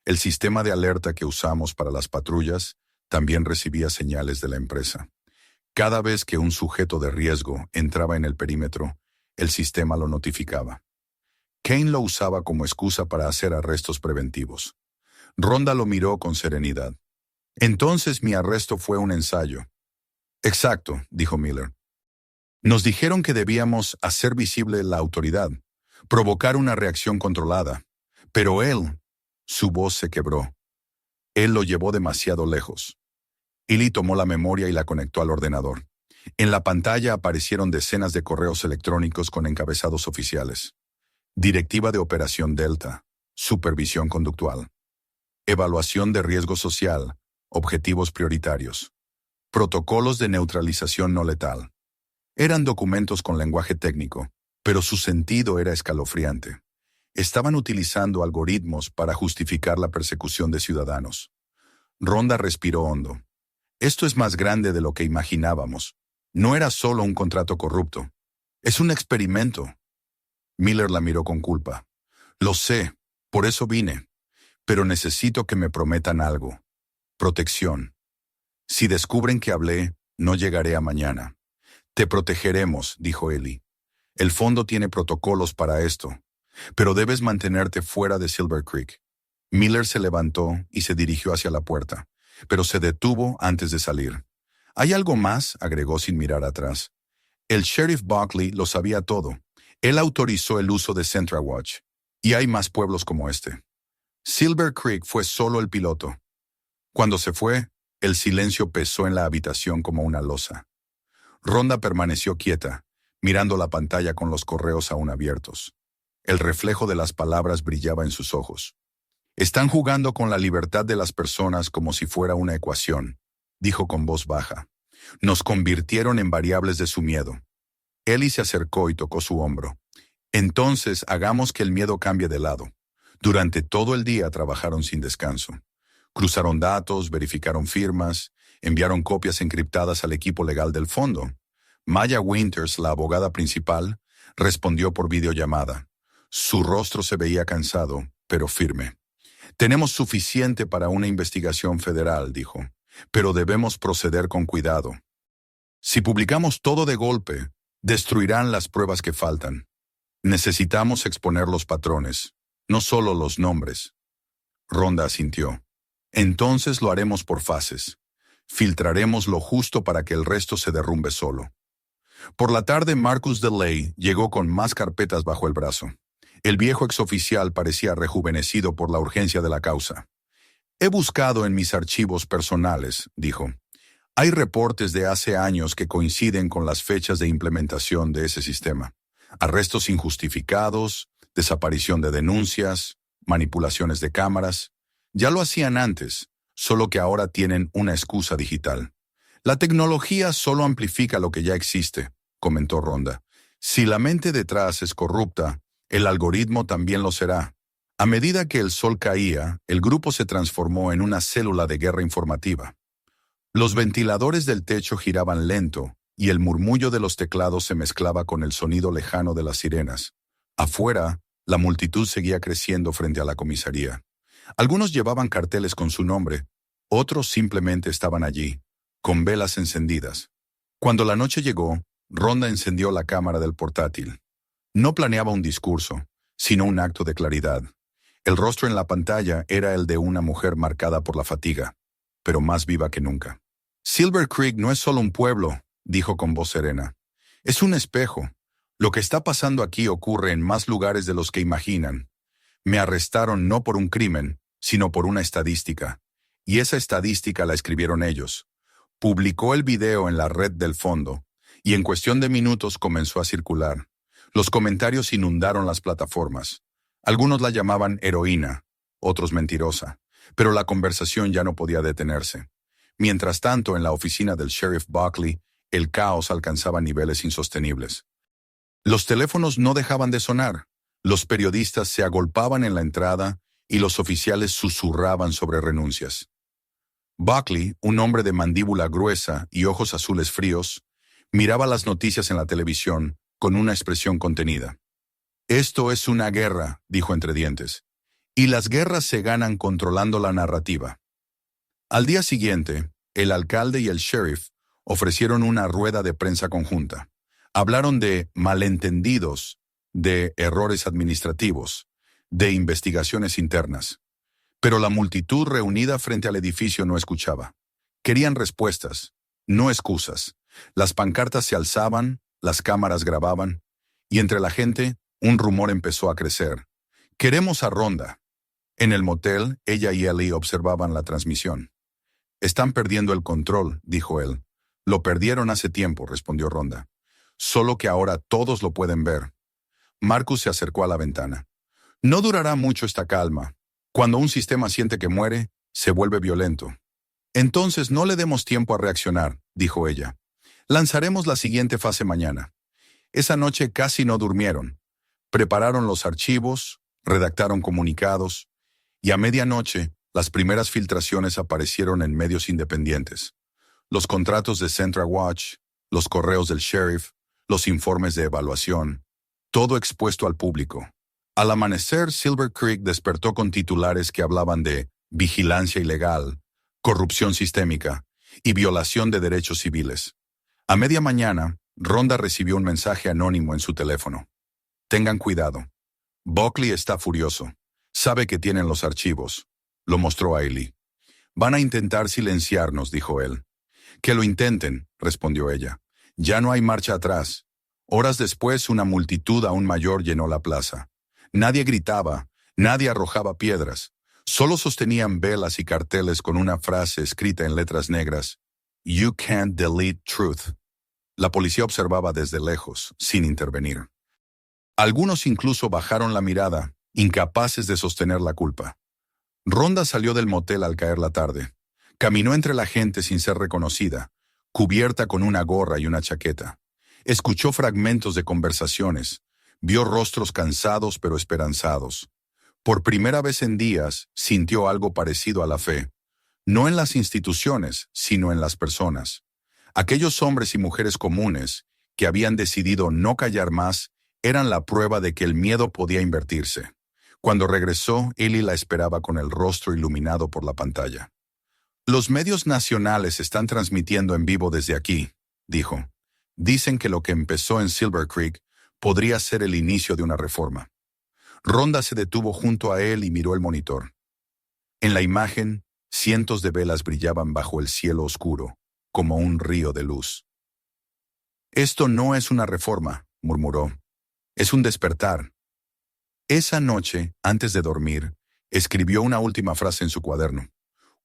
Speaker 1: El sistema de alerta que usamos para las patrullas también recibía señales de la empresa. Cada vez que un sujeto de riesgo entraba en el perímetro, el sistema lo notificaba. Kane lo usaba como excusa para hacer arrestos preventivos». Rhonda lo miró con serenidad. «Entonces mi arresto fue un ensayo». «Exacto», dijo Miller. «Nos dijeron que debíamos hacer visible la autoridad, provocar una reacción controlada. Pero él...» Su voz se quebró. «Él lo llevó demasiado lejos». Ellie tomó la memoria y la conectó al ordenador. En la pantalla aparecieron decenas de correos electrónicos con encabezados oficiales. Directiva de Operación Delta. Supervisión conductual. Evaluación de riesgo social. Objetivos prioritarios. Protocolos de neutralización no letal. Eran documentos con lenguaje técnico, pero su sentido era escalofriante. Estaban utilizando algoritmos para justificar la persecución de ciudadanos. Rhonda respiró hondo. Esto es más grande de lo que imaginábamos. No era solo un contrato corrupto. Es un experimento. Miller la miró con culpa. Lo sé, por eso vine. Pero necesito que me prometan algo. Protección. Si descubren que hablé, no llegaré a mañana. Te protegeremos, dijo Ellie. El fondo tiene protocolos para esto, pero debes mantenerte fuera de Silver Creek. Miller se levantó y se dirigió hacia la puerta, pero se detuvo antes de salir. ¿Hay algo más?, agregó sin mirar atrás. El sheriff Buckley lo sabía todo. Él autorizó el uso de Central Watch. Y hay más pueblos como este. Silver Creek fue solo el piloto. Cuando se fue, el silencio pesó en la habitación como una losa. Rhonda permaneció quieta, mirando la pantalla con los correos aún abiertos. El reflejo de las palabras brillaba en sus ojos. Están jugando con la libertad de las personas como si fuera una ecuación, dijo con voz baja. Nos convirtieron en variables de su miedo. Ellie se acercó y tocó su hombro. Entonces hagamos que el miedo cambie de lado. Durante todo el día trabajaron sin descanso. Cruzaron datos, verificaron firmas, enviaron copias encriptadas al equipo legal del fondo. Maya Winters, la abogada principal, respondió por videollamada. Su rostro se veía cansado, pero firme. Tenemos suficiente para una investigación federal, dijo, pero debemos proceder con cuidado. Si publicamos todo de golpe, destruirán las pruebas que faltan. Necesitamos exponer los patrones, no solo los nombres. Rhonda asintió. Entonces lo haremos por fases. Filtraremos lo justo para que el resto se derrumbe solo. Por la tarde, Marcus DeLay llegó con más carpetas bajo el brazo. El viejo exoficial parecía rejuvenecido por la urgencia de la causa. He buscado en mis archivos personales, dijo. Hay reportes de hace años que coinciden con las fechas de implementación de ese sistema. Arrestos injustificados, desaparición de denuncias, manipulaciones de cámaras. Ya lo hacían antes, solo que ahora tienen una excusa digital. La tecnología solo amplifica lo que ya existe, comentó Rhonda. Si la mente detrás es corrupta, el algoritmo también lo será. A medida que el sol caía, el grupo se transformó en una célula de guerra informativa. Los ventiladores del techo giraban lento y el murmullo de los teclados se mezclaba con el sonido lejano de las sirenas. Afuera, la multitud seguía creciendo frente a la comisaría. Algunos llevaban carteles con su nombre, otros simplemente estaban allí, con velas encendidas. Cuando la noche llegó, Rhonda encendió la cámara del portátil. No planeaba un discurso, sino un acto de claridad. El rostro en la pantalla era el de una mujer marcada por la fatiga, pero más viva que nunca. Silver Creek no es solo un pueblo, dijo con voz serena. Es un espejo. Lo que está pasando aquí ocurre en más lugares de los que imaginan. Me arrestaron no por un crimen, sino por una estadística. Y esa estadística la escribieron ellos. Publicó el video en la red del fondo, y en cuestión de minutos comenzó a circular. Los comentarios inundaron las plataformas. Algunos la llamaban heroína, otros mentirosa, pero la conversación ya no podía detenerse. Mientras tanto, en la oficina del sheriff Buckley, el caos alcanzaba niveles insostenibles. Los teléfonos no dejaban de sonar, los periodistas se agolpaban en la entrada y los oficiales susurraban sobre renuncias. Buckley, un hombre de mandíbula gruesa y ojos azules fríos, miraba las noticias en la televisión con una expresión contenida. Esto es una guerra, dijo entre dientes, y las guerras se ganan controlando la narrativa. Al día siguiente, el alcalde y el sheriff ofrecieron una rueda de prensa conjunta. Hablaron de malentendidos, de errores administrativos, de investigaciones internas. Pero la multitud reunida frente al edificio no escuchaba. Querían respuestas, no excusas. Las pancartas se alzaban, las cámaras grababan, y entre la gente un rumor empezó a crecer. Queremos a Rhonda. En el motel, ella y Ellie observaban la transmisión. Están perdiendo el control, dijo él. Lo perdieron hace tiempo, respondió Rhonda. Solo que ahora todos lo pueden ver. Marcus se acercó a la ventana. No durará mucho esta calma. Cuando un sistema siente que muere, se vuelve violento. Entonces no le demos tiempo a reaccionar, dijo ella. Lanzaremos la siguiente fase mañana. Esa noche casi no durmieron. Prepararon los archivos, redactaron comunicados, y a medianoche las primeras filtraciones aparecieron en medios independientes. Los contratos de Central Watch, los correos del sheriff, los informes de evaluación, todo expuesto al público. Al amanecer, Silver Creek despertó con titulares que hablaban de vigilancia ilegal, corrupción sistémica y violación de derechos civiles. A media mañana, Rhonda recibió un mensaje anónimo en su teléfono. Tengan cuidado. Buckley está furioso. Sabe que tienen los archivos. Lo mostró a Ellie. Van a intentar silenciarnos, dijo él. Que lo intenten, respondió ella. Ya no hay marcha atrás. Horas después, una multitud aún mayor llenó la plaza. Nadie gritaba, nadie arrojaba piedras. Solo sostenían velas y carteles con una frase escrita en letras negras. You can't delete truth. La policía observaba desde lejos, sin intervenir. Algunos incluso bajaron la mirada, incapaces de sostener la culpa. Rhonda salió del motel al caer la tarde. Caminó entre la gente sin ser reconocida, cubierta con una gorra y una chaqueta. Escuchó fragmentos de conversaciones, vio rostros cansados pero esperanzados. Por primera vez en días, sintió algo parecido a la fe. No en las instituciones, sino en las personas. Aquellos hombres y mujeres comunes, que habían decidido no callar más, eran la prueba de que el miedo podía invertirse. Cuando regresó, Ellie la esperaba con el rostro iluminado por la pantalla. Los medios nacionales están transmitiendo en vivo desde aquí, dijo. Dicen que lo que empezó en Silver Creek podría ser el inicio de una reforma. Rhonda se detuvo junto a él y miró el monitor. En la imagen, cientos de velas brillaban bajo el cielo oscuro, como un río de luz. Esto no es una reforma, murmuró. Es un despertar. Esa noche, antes de dormir, escribió una última frase en su cuaderno,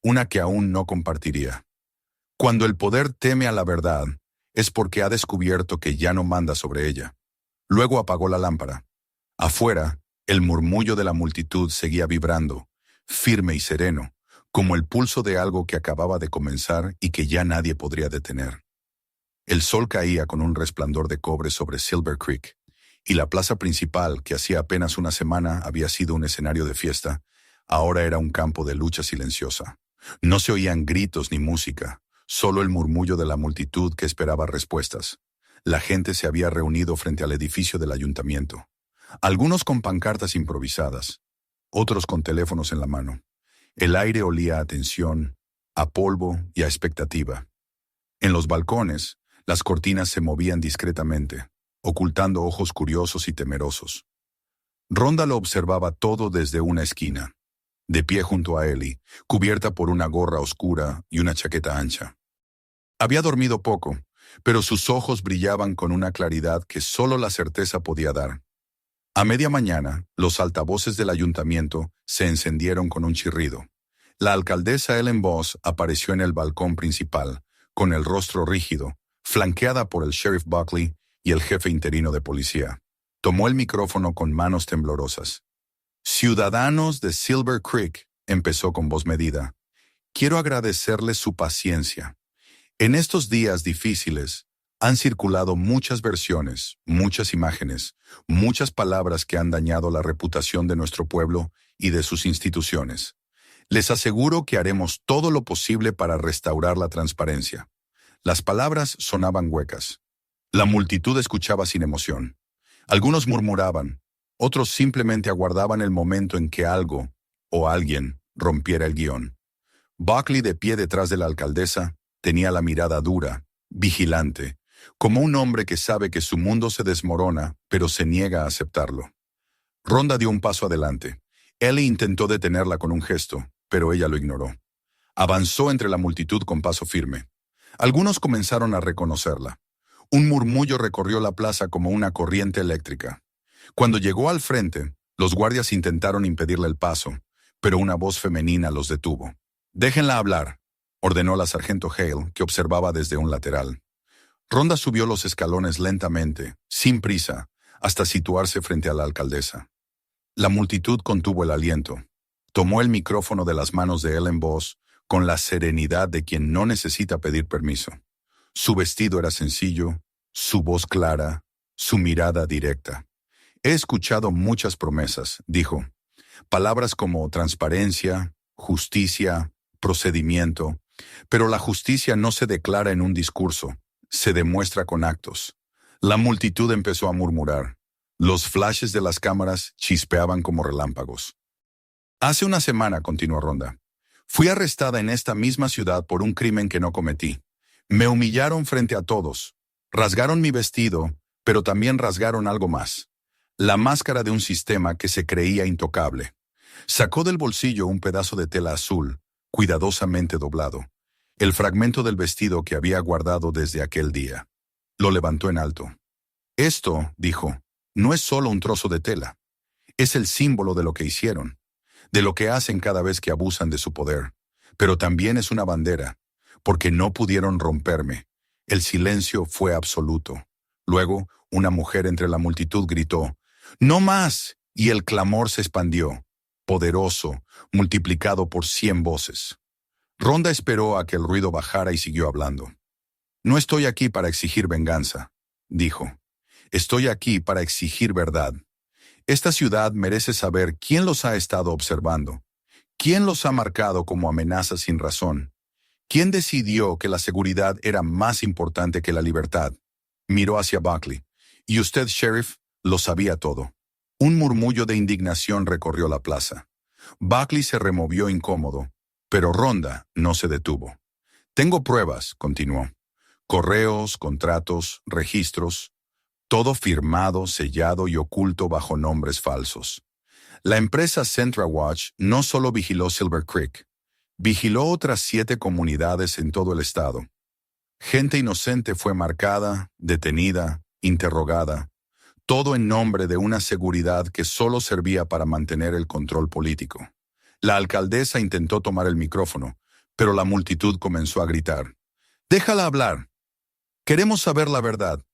Speaker 1: una que aún no compartiría. Cuando el poder teme a la verdad, es porque ha descubierto que ya no manda sobre ella. Luego apagó la lámpara. Afuera, el murmullo de la multitud seguía vibrando, firme y sereno, como el pulso de algo que acababa de comenzar y que ya nadie podría detener. El sol caía con un resplandor de cobre sobre Silver Creek, y la plaza principal, que hacía apenas una semana había sido un escenario de fiesta, ahora era un campo de lucha silenciosa. No se oían gritos ni música, solo el murmullo de la multitud que esperaba respuestas. La gente se había reunido frente al edificio del ayuntamiento. Algunos con pancartas improvisadas, otros con teléfonos en la mano. El aire olía a tensión, a polvo y a expectativa. En los balcones, las cortinas se movían discretamente, ocultando ojos curiosos y temerosos. Rhonda lo observaba todo desde una esquina, de pie junto a Ellie, cubierta por una gorra oscura y una chaqueta ancha. Había dormido poco, pero sus ojos brillaban con una claridad que solo la certeza podía dar. A media mañana, los altavoces del ayuntamiento se encendieron con un chirrido. La alcaldesa Ellen Voss apareció en el balcón principal, con el rostro rígido, flanqueada por el sheriff Buckley y el jefe interino de policía. Tomó el micrófono con manos temblorosas. «Ciudadanos de Silver Creek», empezó con voz medida, «quiero agradecerles su paciencia. En estos días difíciles, han circulado muchas versiones, muchas imágenes, muchas palabras que han dañado la reputación de nuestro pueblo y de sus instituciones. Les aseguro que haremos todo lo posible para restaurar la transparencia». Las palabras sonaban huecas. La multitud escuchaba sin emoción. Algunos murmuraban, otros simplemente aguardaban el momento en que algo o alguien rompiera el guión. Buckley, de pie detrás de la alcaldesa, tenía la mirada dura, vigilante, como un hombre que sabe que su mundo se desmorona, pero se niega a aceptarlo. Rhonda dio un paso adelante. Ellie intentó detenerla con un gesto, pero ella lo ignoró. Avanzó entre la multitud con paso firme. Algunos comenzaron a reconocerla. Un murmullo recorrió la plaza como una corriente eléctrica. Cuando llegó al frente, los guardias intentaron impedirle el paso, pero una voz femenina los detuvo. «Déjenla hablar», ordenó la sargento Hale, que observaba desde un lateral. Rhonda subió los escalones lentamente, sin prisa, hasta situarse frente a la alcaldesa. La multitud contuvo el aliento. Tomó el micrófono de las manos de Ellen Voss con la serenidad de quien no necesita pedir permiso. Su vestido era sencillo, su voz clara, su mirada directa. He escuchado muchas promesas, dijo. Palabras como transparencia, justicia, procedimiento. Pero la justicia no se declara en un discurso, se demuestra con actos. La multitud empezó a murmurar. Los flashes de las cámaras chispeaban como relámpagos. Hace una semana, continuó Rhonda, fui arrestada en esta misma ciudad por un crimen que no cometí. Me humillaron frente a todos. Rasgaron mi vestido, pero también rasgaron algo más. La máscara de un sistema que se creía intocable. Sacó del bolsillo un pedazo de tela azul, cuidadosamente doblado, el fragmento del vestido que había guardado desde aquel día. Lo levantó en alto. Esto, dijo, no es solo un trozo de tela. Es el símbolo de lo que hicieron, de lo que hacen cada vez que abusan de su poder. Pero también es una bandera, porque no pudieron romperme. El silencio fue absoluto. Luego, una mujer entre la multitud gritó, ¡No más! Y el clamor se expandió, poderoso, multiplicado por 100 voces. Rhonda esperó a que el ruido bajara y siguió hablando. No estoy aquí para exigir venganza, dijo. Estoy aquí para exigir verdad. Esta ciudad merece saber quién los ha estado observando, quién los ha marcado como amenazas sin razón, quién decidió que la seguridad era más importante que la libertad. Miró hacia Buckley. Y usted, sheriff, lo sabía todo. Un murmullo de indignación recorrió la plaza. Buckley se removió incómodo, pero Rhonda no se detuvo. Tengo pruebas, continuó. Correos, contratos, registros, todo firmado, sellado y oculto bajo nombres falsos. La empresa Central Watch no solo vigiló Silver Creek, vigiló otras 7 comunidades en todo el estado. Gente inocente fue marcada, detenida, interrogada, todo en nombre de una seguridad que solo servía para mantener el control político. La alcaldesa intentó tomar el micrófono, pero la multitud comenzó a gritar. «Déjala hablar. Queremos saber la verdad».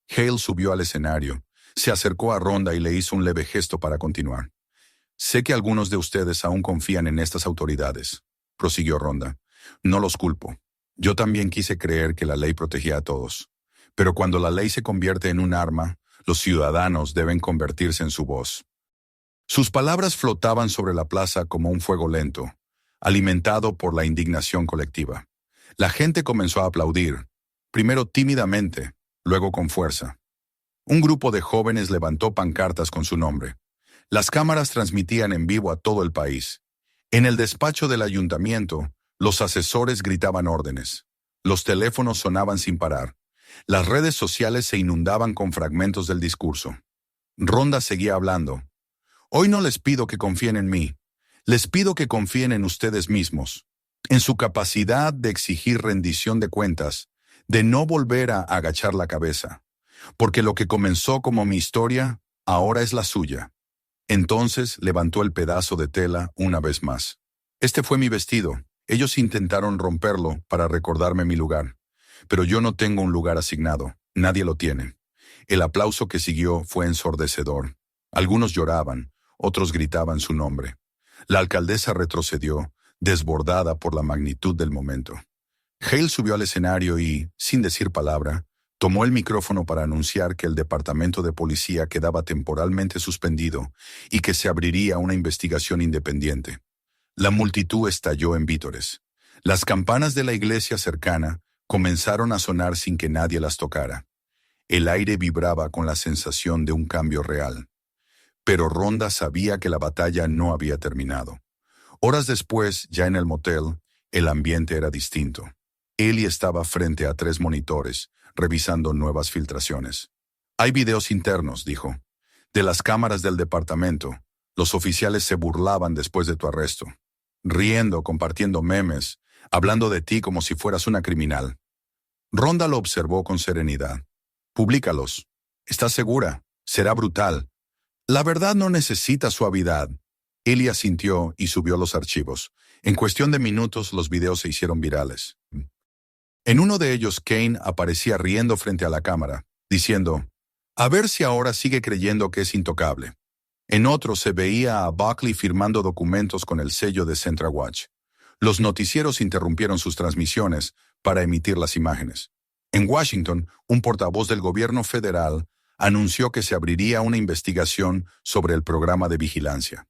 Speaker 1: Hale subió al escenario, se acercó a Rhonda y le hizo un leve gesto para continuar. «Sé que algunos de ustedes aún confían en estas autoridades», prosiguió Rhonda. «No los culpo. Yo también quise creer que la ley protegía a todos. Pero cuando la ley se convierte en un arma, los ciudadanos deben convertirse en su voz». Sus palabras flotaban sobre la plaza como un fuego lento, alimentado por la indignación colectiva. La gente comenzó a aplaudir, primero tímidamente, luego con fuerza. Un grupo de jóvenes levantó pancartas con su nombre. Las cámaras transmitían en vivo a todo el país. En el despacho del ayuntamiento, los asesores gritaban órdenes. Los teléfonos sonaban sin parar. Las redes sociales se inundaban con fragmentos del discurso. Rhonda seguía hablando. «Hoy no les pido que confíen en mí. Les pido que confíen en ustedes mismos, en su capacidad de exigir rendición de cuentas, de no volver a agachar la cabeza. Porque lo que comenzó como mi historia, ahora es la suya». Entonces levantó el pedazo de tela una vez más. «Este fue mi vestido. Ellos intentaron romperlo para recordarme mi lugar. Pero yo no tengo un lugar asignado. Nadie lo tiene». El aplauso que siguió fue ensordecedor. Algunos lloraban, otros gritaban su nombre. La alcaldesa retrocedió, desbordada por la magnitud del momento. Hale subió al escenario y, sin decir palabra, tomó el micrófono para anunciar que el departamento de policía quedaba temporalmente suspendido y que se abriría una investigación independiente. La multitud estalló en vítores. Las campanas de la iglesia cercana comenzaron a sonar sin que nadie las tocara. El aire vibraba con la sensación de un cambio real. Pero Rhonda sabía que la batalla no había terminado. Horas después, ya en el motel, el ambiente era distinto. Ellie estaba frente a 3 monitores, revisando nuevas filtraciones. «Hay videos internos», dijo. «De las cámaras del departamento. Los oficiales se burlaban después de tu arresto. Riendo, compartiendo memes, hablando de ti como si fueras una criminal». Rhonda lo observó con serenidad. «Públicalos. ¿Estás segura? Será brutal». «La verdad no necesita suavidad». Ellie asintió y subió los archivos. En cuestión de minutos, los videos se hicieron virales. En uno de ellos, Kane aparecía riendo frente a la cámara, diciendo, «A ver si ahora sigue creyendo que es intocable». En otro se veía a Buckley firmando documentos con el sello de Central Watch. Los noticieros interrumpieron sus transmisiones para emitir las imágenes. En Washington, un portavoz del gobierno federal anunció que se abriría una investigación sobre el programa de vigilancia.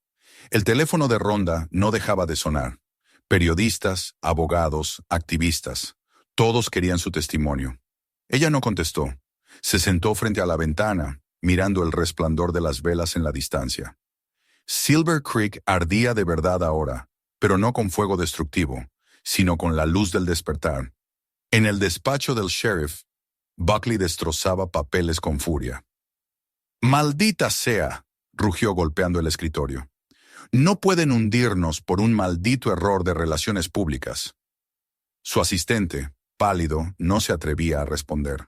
Speaker 1: El teléfono de Rhonda no dejaba de sonar. Periodistas, abogados, activistas, todos querían su testimonio. Ella no contestó. Se sentó frente a la ventana, mirando el resplandor de las velas en la distancia. Silver Creek ardía de verdad ahora, pero no con fuego destructivo, sino con la luz del despertar. En el despacho del sheriff, Buckley destrozaba papeles con furia. «¡Maldita sea!», rugió golpeando el escritorio. «No pueden hundirnos por un maldito error de relaciones públicas». Su asistente, pálido, no se atrevía a responder.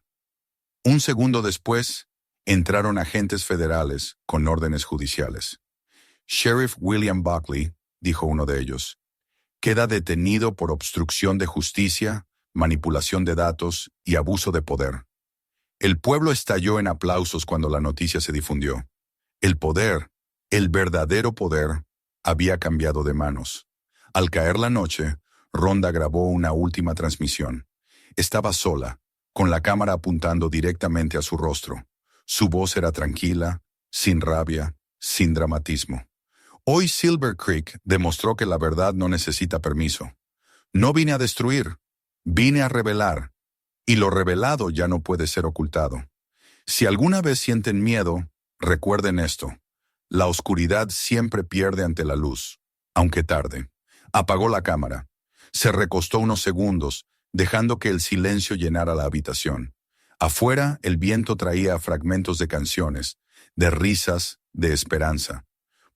Speaker 1: Un segundo después, entraron agentes federales con órdenes judiciales. «Sheriff William Buckley», dijo uno de ellos, «queda detenido por obstrucción de justicia, manipulación de datos y abuso de poder». El pueblo estalló en aplausos cuando la noticia se difundió. El poder, el verdadero poder, había cambiado de manos. Al caer la noche, Rhonda grabó una última transmisión. Estaba sola, con la cámara apuntando directamente a su rostro. Su voz era tranquila, sin rabia, sin dramatismo. «Hoy Silver Creek demostró que la verdad no necesita permiso. No vine a destruir, vine a revelar. Y lo revelado ya no puede ser ocultado. Si alguna vez sienten miedo, recuerden esto. La oscuridad siempre pierde ante la luz, aunque tarde». Apagó la cámara. Se recostó unos segundos, dejando que el silencio llenara la habitación. Afuera, el viento traía fragmentos de canciones, de risas, de esperanza.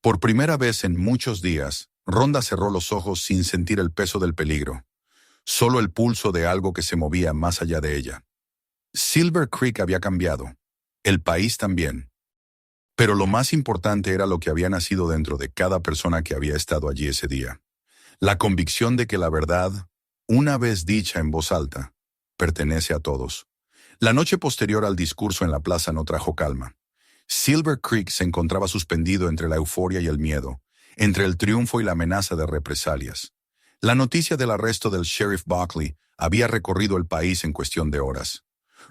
Speaker 1: Por primera vez en muchos días, Rhonda cerró los ojos sin sentir el peso del peligro. Solo el pulso de algo que se movía más allá de ella. Silver Creek había cambiado. El país también. Pero lo más importante era lo que había nacido dentro de cada persona que había estado allí ese día. La convicción de que la verdad, una vez dicha en voz alta, pertenece a todos. La noche posterior al discurso en la plaza no trajo calma. Silver Creek se encontraba suspendido entre la euforia y el miedo, entre el triunfo y la amenaza de represalias. La noticia del arresto del sheriff Buckley había recorrido el país en cuestión de horas.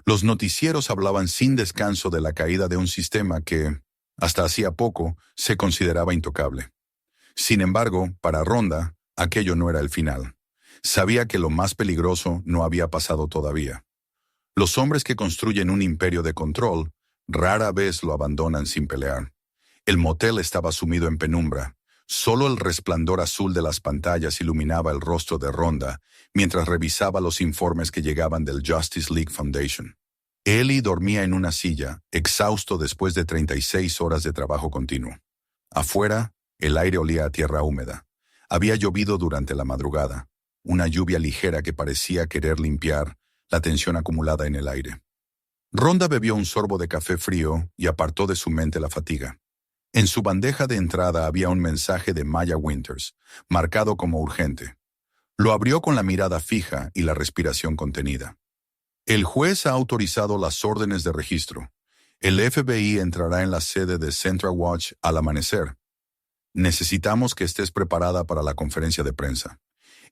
Speaker 1: Los noticieros hablaban sin descanso de la caída de un sistema que, hasta hacía poco, se consideraba intocable. Sin embargo, para Rhonda, aquello no era el final. Sabía que lo más peligroso no había pasado todavía. Los hombres que construyen un imperio de control rara vez lo abandonan sin pelear. El motel estaba sumido en penumbra. Solo el resplandor azul de las pantallas iluminaba el rostro de Rhonda mientras revisaba los informes que llegaban del Justice League Foundation. Ellie dormía en una silla, exhausto después de 36 horas de trabajo continuo. Afuera, el aire olía a tierra húmeda. Había llovido durante la madrugada, una lluvia ligera que parecía querer limpiar la tensión acumulada en el aire. Rhonda bebió un sorbo de café frío y apartó de su mente la fatiga. En su bandeja de entrada había un mensaje de Maya Winters, marcado como urgente. Lo abrió con la mirada fija y la respiración contenida. «El juez ha autorizado las órdenes de registro. El FBI entrará en la sede de Central Watch al amanecer. Necesitamos que estés preparada para la conferencia de prensa.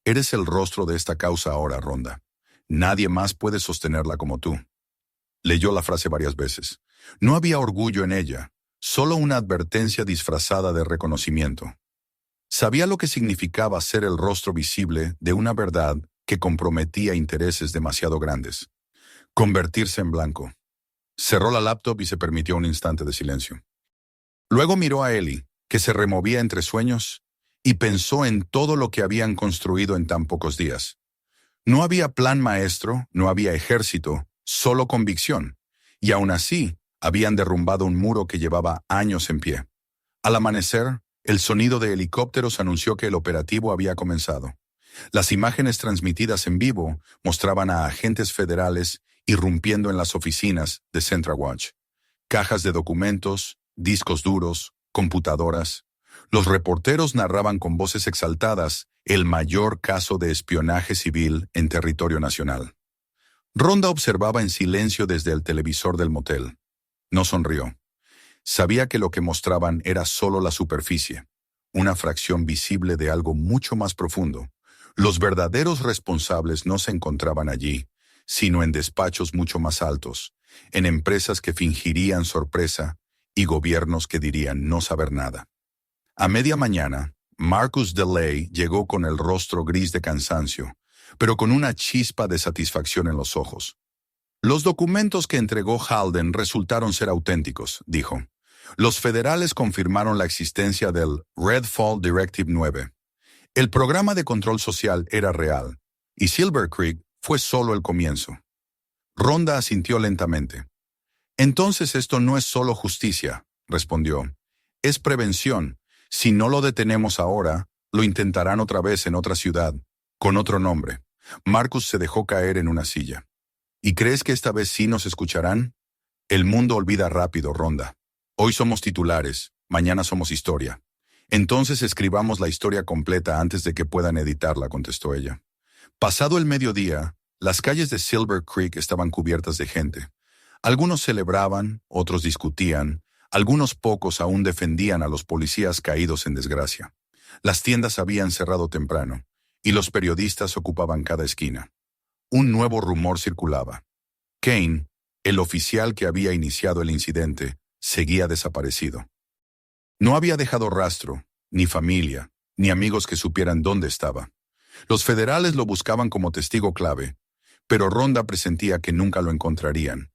Speaker 1: Eres el rostro de esta causa ahora, Rhonda. Nadie más puede sostenerla como tú». Leyó la frase varias veces. No había orgullo en ella, solo una advertencia disfrazada de reconocimiento. Sabía lo que significaba ser el rostro visible de una verdad que comprometía intereses demasiado grandes. Convertirse en blanco. Cerró la laptop y se permitió un instante de silencio. Luego miró a Ellie, que se removía entre sueños, y pensó en todo lo que habían construido en tan pocos días. No había plan maestro, no había ejército, solo convicción, y aún así habían derrumbado un muro que llevaba años en pie. Al amanecer, el sonido de helicópteros anunció que el operativo había comenzado. Las imágenes transmitidas en vivo mostraban a agentes federales irrumpiendo en las oficinas de Central Watch. Cajas de documentos, discos duros, computadoras. Los reporteros narraban con voces exaltadas el mayor caso de espionaje civil en territorio nacional. Rhonda observaba en silencio desde el televisor del motel. No sonrió. Sabía que lo que mostraban era solo la superficie, una fracción visible de algo mucho más profundo. Los verdaderos responsables no se encontraban allí, sino en despachos mucho más altos, en empresas que fingirían sorpresa y gobiernos que dirían no saber nada. A media mañana, Marcus DeLay llegó con el rostro gris de cansancio, pero con una chispa de satisfacción en los ojos. Los documentos que entregó Halden resultaron ser auténticos, dijo. Los federales confirmaron la existencia del Red Fall Directive 9. El programa de control social era real, y Silver Creek fue solo el comienzo. Rhonda asintió lentamente. Entonces esto no es solo justicia, respondió. Es prevención. Si no lo detenemos ahora, lo intentarán otra vez en otra ciudad, con otro nombre. Marcus se dejó caer en una silla. ¿Y crees que esta vez sí nos escucharán? El mundo olvida rápido, Rhonda. Hoy somos titulares, mañana somos historia. Entonces escribamos la historia completa antes de que puedan editarla, contestó ella. Pasado el mediodía, las calles de Silver Creek estaban cubiertas de gente. Algunos celebraban, otros discutían, algunos pocos aún defendían a los policías caídos en desgracia. Las tiendas habían cerrado temprano, y los periodistas ocupaban cada esquina. Un nuevo rumor circulaba. Kane, el oficial que había iniciado el incidente, seguía desaparecido. No había dejado rastro, ni familia, ni amigos que supieran dónde estaba. Los federales lo buscaban como testigo clave, pero Rhonda presentía que nunca lo encontrarían.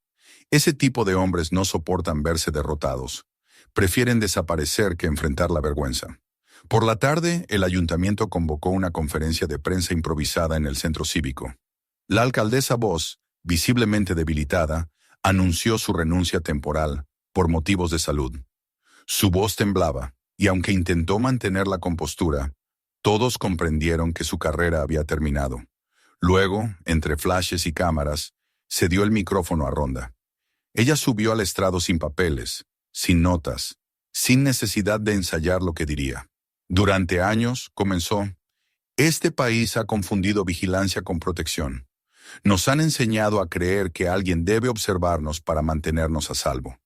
Speaker 1: Ese tipo de hombres no soportan verse derrotados. Prefieren desaparecer que enfrentar la vergüenza. Por la tarde, el ayuntamiento convocó una conferencia de prensa improvisada en el centro cívico. La alcaldesa Voss, visiblemente debilitada, anunció su renuncia temporal por motivos de salud. Su voz temblaba, y aunque intentó mantener la compostura, todos comprendieron que su carrera había terminado. Luego, entre flashes y cámaras, se dio el micrófono a Rhonda. Ella subió al estrado sin papeles, sin notas, sin necesidad de ensayar lo que diría. Durante años, comenzó, este país ha confundido vigilancia con protección. Nos han enseñado a creer que alguien debe observarnos para mantenernos a salvo.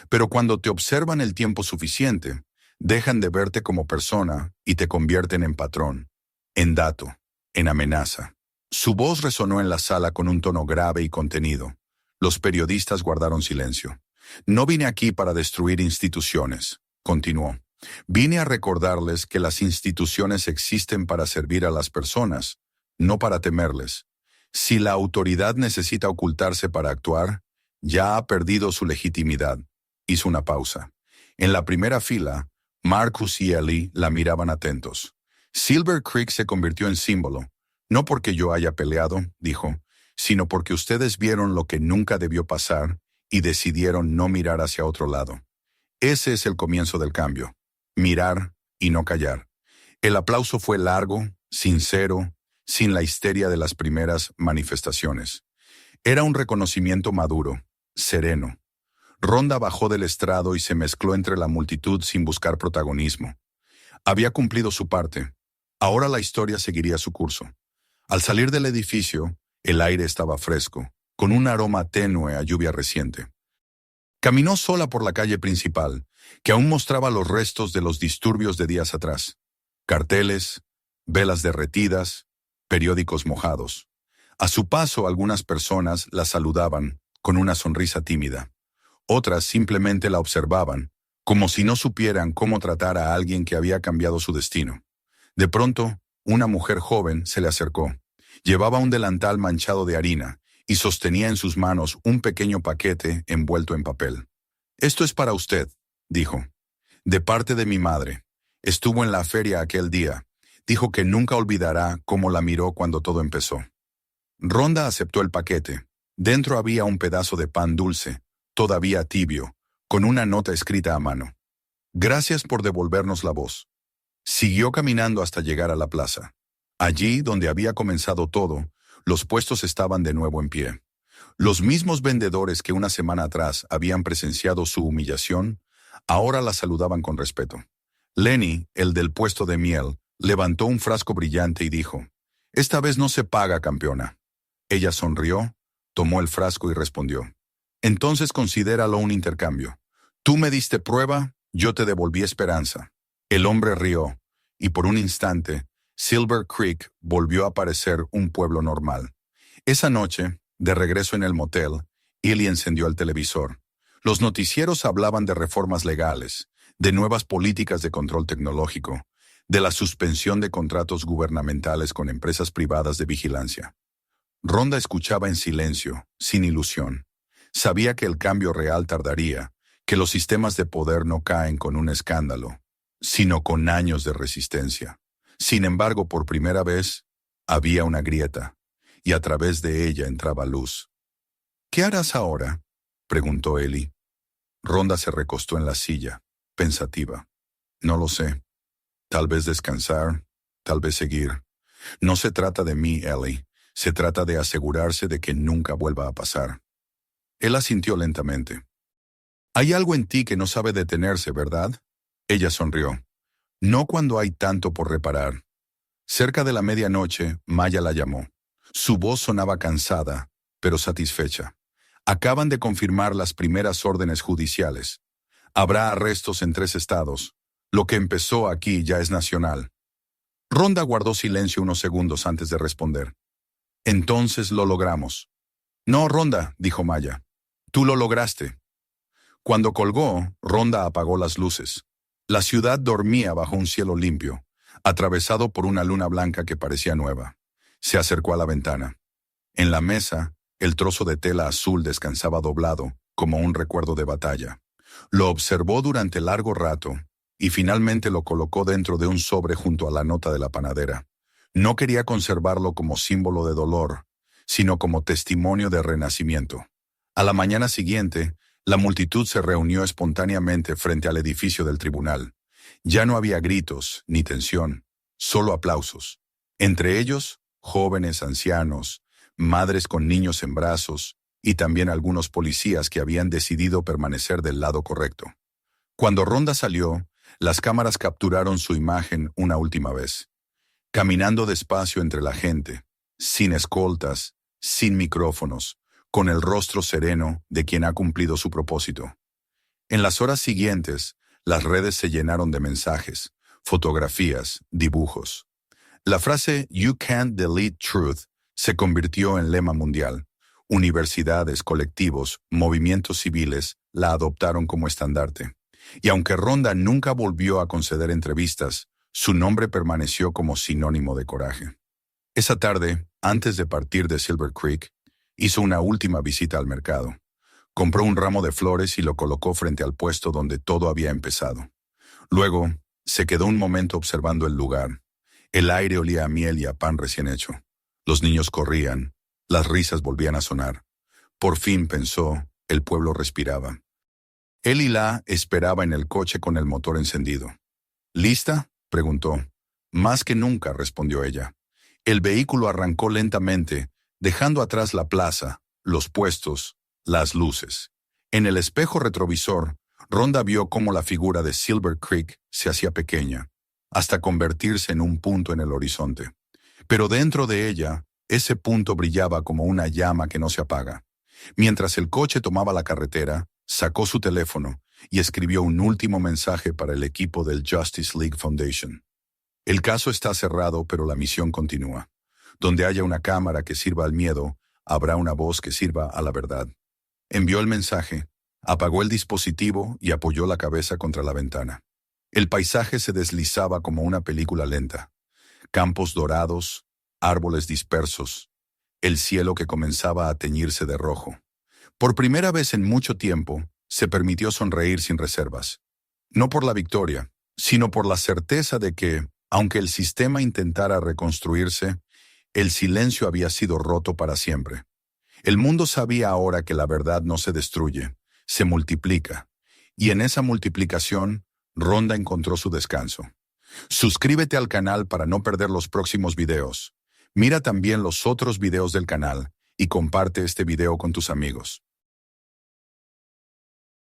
Speaker 1: Pero cuando te observan el tiempo suficiente, dejan de verte como persona y te convierten en patrón, en dato, en amenaza. Su voz resonó en la sala con un tono grave y contenido. Los periodistas guardaron silencio. No vine aquí para destruir instituciones, continuó. Vine a recordarles que las instituciones existen para servir a las personas, no para temerles. Si la autoridad necesita ocultarse para actuar, ya ha perdido su legitimidad. Hizo una pausa. En la primera fila, Marcus y Ellie la miraban atentos. Silver Creek se convirtió en símbolo, no porque yo haya peleado, dijo, sino porque ustedes vieron lo que nunca debió pasar y decidieron no mirar hacia otro lado. Ese es el comienzo del cambio. Mirar y no callar. El aplauso fue largo, sincero, sin la histeria de las primeras manifestaciones. Era un reconocimiento maduro, sereno. Rhonda bajó del estrado y se mezcló entre la multitud sin buscar protagonismo. Había cumplido su parte. Ahora la historia seguiría su curso. Al salir del edificio, el aire estaba fresco, con un aroma tenue a lluvia reciente. Caminó sola por la calle principal, que aún mostraba los restos de los disturbios de días atrás. Carteles, velas derretidas, periódicos mojados. A su paso, algunas personas la saludaban con una sonrisa tímida. Otras simplemente la observaban, como si no supieran cómo tratar a alguien que había cambiado su destino. De pronto, una mujer joven se le acercó. Llevaba un delantal manchado de harina y sostenía en sus manos un pequeño paquete envuelto en papel. «Esto es para usted», dijo. «De parte de mi madre. Estuvo en la feria aquel día. Dijo que nunca olvidará cómo la miró cuando todo empezó». Rhonda aceptó el paquete. Dentro había un pedazo de pan dulce, todavía tibio, con una nota escrita a mano. «Gracias por devolvernos la voz». Siguió caminando hasta llegar a la plaza. Allí, donde había comenzado todo, los puestos estaban de nuevo en pie. Los mismos vendedores que una semana atrás habían presenciado su humillación, ahora la saludaban con respeto. Lenny, el del puesto de miel, levantó un frasco brillante y dijo, «Esta vez no se paga, campeona». Ella sonrió, tomó el frasco y respondió, «Entonces considéralo un intercambio. Tú me diste prueba, yo te devolví esperanza». El hombre rió, y por un instante, Silver Creek volvió a parecer un pueblo normal. Esa noche, de regreso en el motel, Ellie encendió el televisor. Los noticieros hablaban de reformas legales, de nuevas políticas de control tecnológico, de la suspensión de contratos gubernamentales con empresas privadas de vigilancia. Rhonda escuchaba en silencio, sin ilusión. Sabía que el cambio real tardaría, que los sistemas de poder no caen con un escándalo, sino con años de resistencia. Sin embargo, por primera vez, había una grieta, y a través de ella entraba luz. «¿Qué harás ahora?», preguntó Ellie. Rhonda se recostó en la silla, pensativa. «No lo sé. Tal vez descansar, tal vez seguir. No se trata de mí, Ellie. Se trata de asegurarse de que nunca vuelva a pasar». Él asintió lentamente. «Hay algo en ti que no sabe detenerse, ¿verdad?». Ella sonrió. «No cuando hay tanto por reparar». Cerca de la medianoche, Maya la llamó. Su voz sonaba cansada, pero satisfecha. «Acaban de confirmar las primeras órdenes judiciales. Habrá arrestos en 3 estados. Lo que empezó aquí ya es nacional». Rhonda guardó silencio unos segundos antes de responder. «Entonces lo logramos». «No, Rhonda», dijo Maya. «Tú lo lograste». Cuando colgó, Rhonda apagó las luces. La ciudad dormía bajo un cielo limpio, atravesado por una luna blanca que parecía nueva. Se acercó a la ventana. En la mesa, el trozo de tela azul descansaba doblado, como un recuerdo de batalla. Lo observó durante largo rato, y finalmente lo colocó dentro de un sobre junto a la nota de la panadera. No quería conservarlo como símbolo de dolor, sino como testimonio de renacimiento. A la mañana siguiente, la multitud se reunió espontáneamente frente al edificio del tribunal. Ya no había gritos ni tensión, solo aplausos. Entre ellos, jóvenes, ancianos, madres con niños en brazos, y también algunos policías que habían decidido permanecer del lado correcto. Cuando Rhonda salió, las cámaras capturaron su imagen una última vez. Caminando despacio entre la gente, sin escoltas, sin micrófonos, con el rostro sereno de quien ha cumplido su propósito. En las horas siguientes, las redes se llenaron de mensajes, fotografías, dibujos. La frase «You can't delete truth» se convirtió en lema mundial. Universidades, colectivos, movimientos civiles la adoptaron como estandarte. Y aunque Rhonda nunca volvió a conceder entrevistas, su nombre permaneció como sinónimo de coraje. Esa tarde, antes de partir de Silver Creek, hizo una última visita al mercado. Compró un ramo de flores y lo colocó frente al puesto donde todo había empezado. Luego, se quedó un momento observando el lugar. El aire olía a miel y a pan recién hecho. Los niños corrían, las risas volvían a sonar. Por fin, pensó, el pueblo respiraba. Él y la esperaba en el coche con el motor encendido. «¿Lista?», preguntó. «Más que nunca», respondió ella. El vehículo arrancó lentamente, dejando atrás la plaza, los puestos, las luces. En el espejo retrovisor, Rhonda vio cómo la figura de Silver Creek se hacía pequeña, hasta convertirse en un punto en el horizonte. Pero dentro de ella, ese punto brillaba como una llama que no se apaga. Mientras el coche tomaba la carretera, sacó su teléfono y escribió un último mensaje para el equipo del Justice League Foundation. «El caso está cerrado, pero la misión continúa. Donde haya una cámara que sirva al miedo, habrá una voz que sirva a la verdad». Envió el mensaje, apagó el dispositivo y apoyó la cabeza contra la ventana. El paisaje se deslizaba como una película lenta. Campos dorados, árboles dispersos, el cielo que comenzaba a teñirse de rojo. Por primera vez en mucho tiempo, se permitió sonreír sin reservas. No por la victoria, sino por la certeza de que, aunque el sistema intentara reconstruirse, el silencio había sido roto para siempre. El mundo sabía ahora que la verdad no se destruye, se multiplica, y en esa multiplicación, Rhonda encontró su descanso. Suscríbete al canal para no perder los próximos videos. Mira también los otros videos del canal y comparte este video con tus amigos.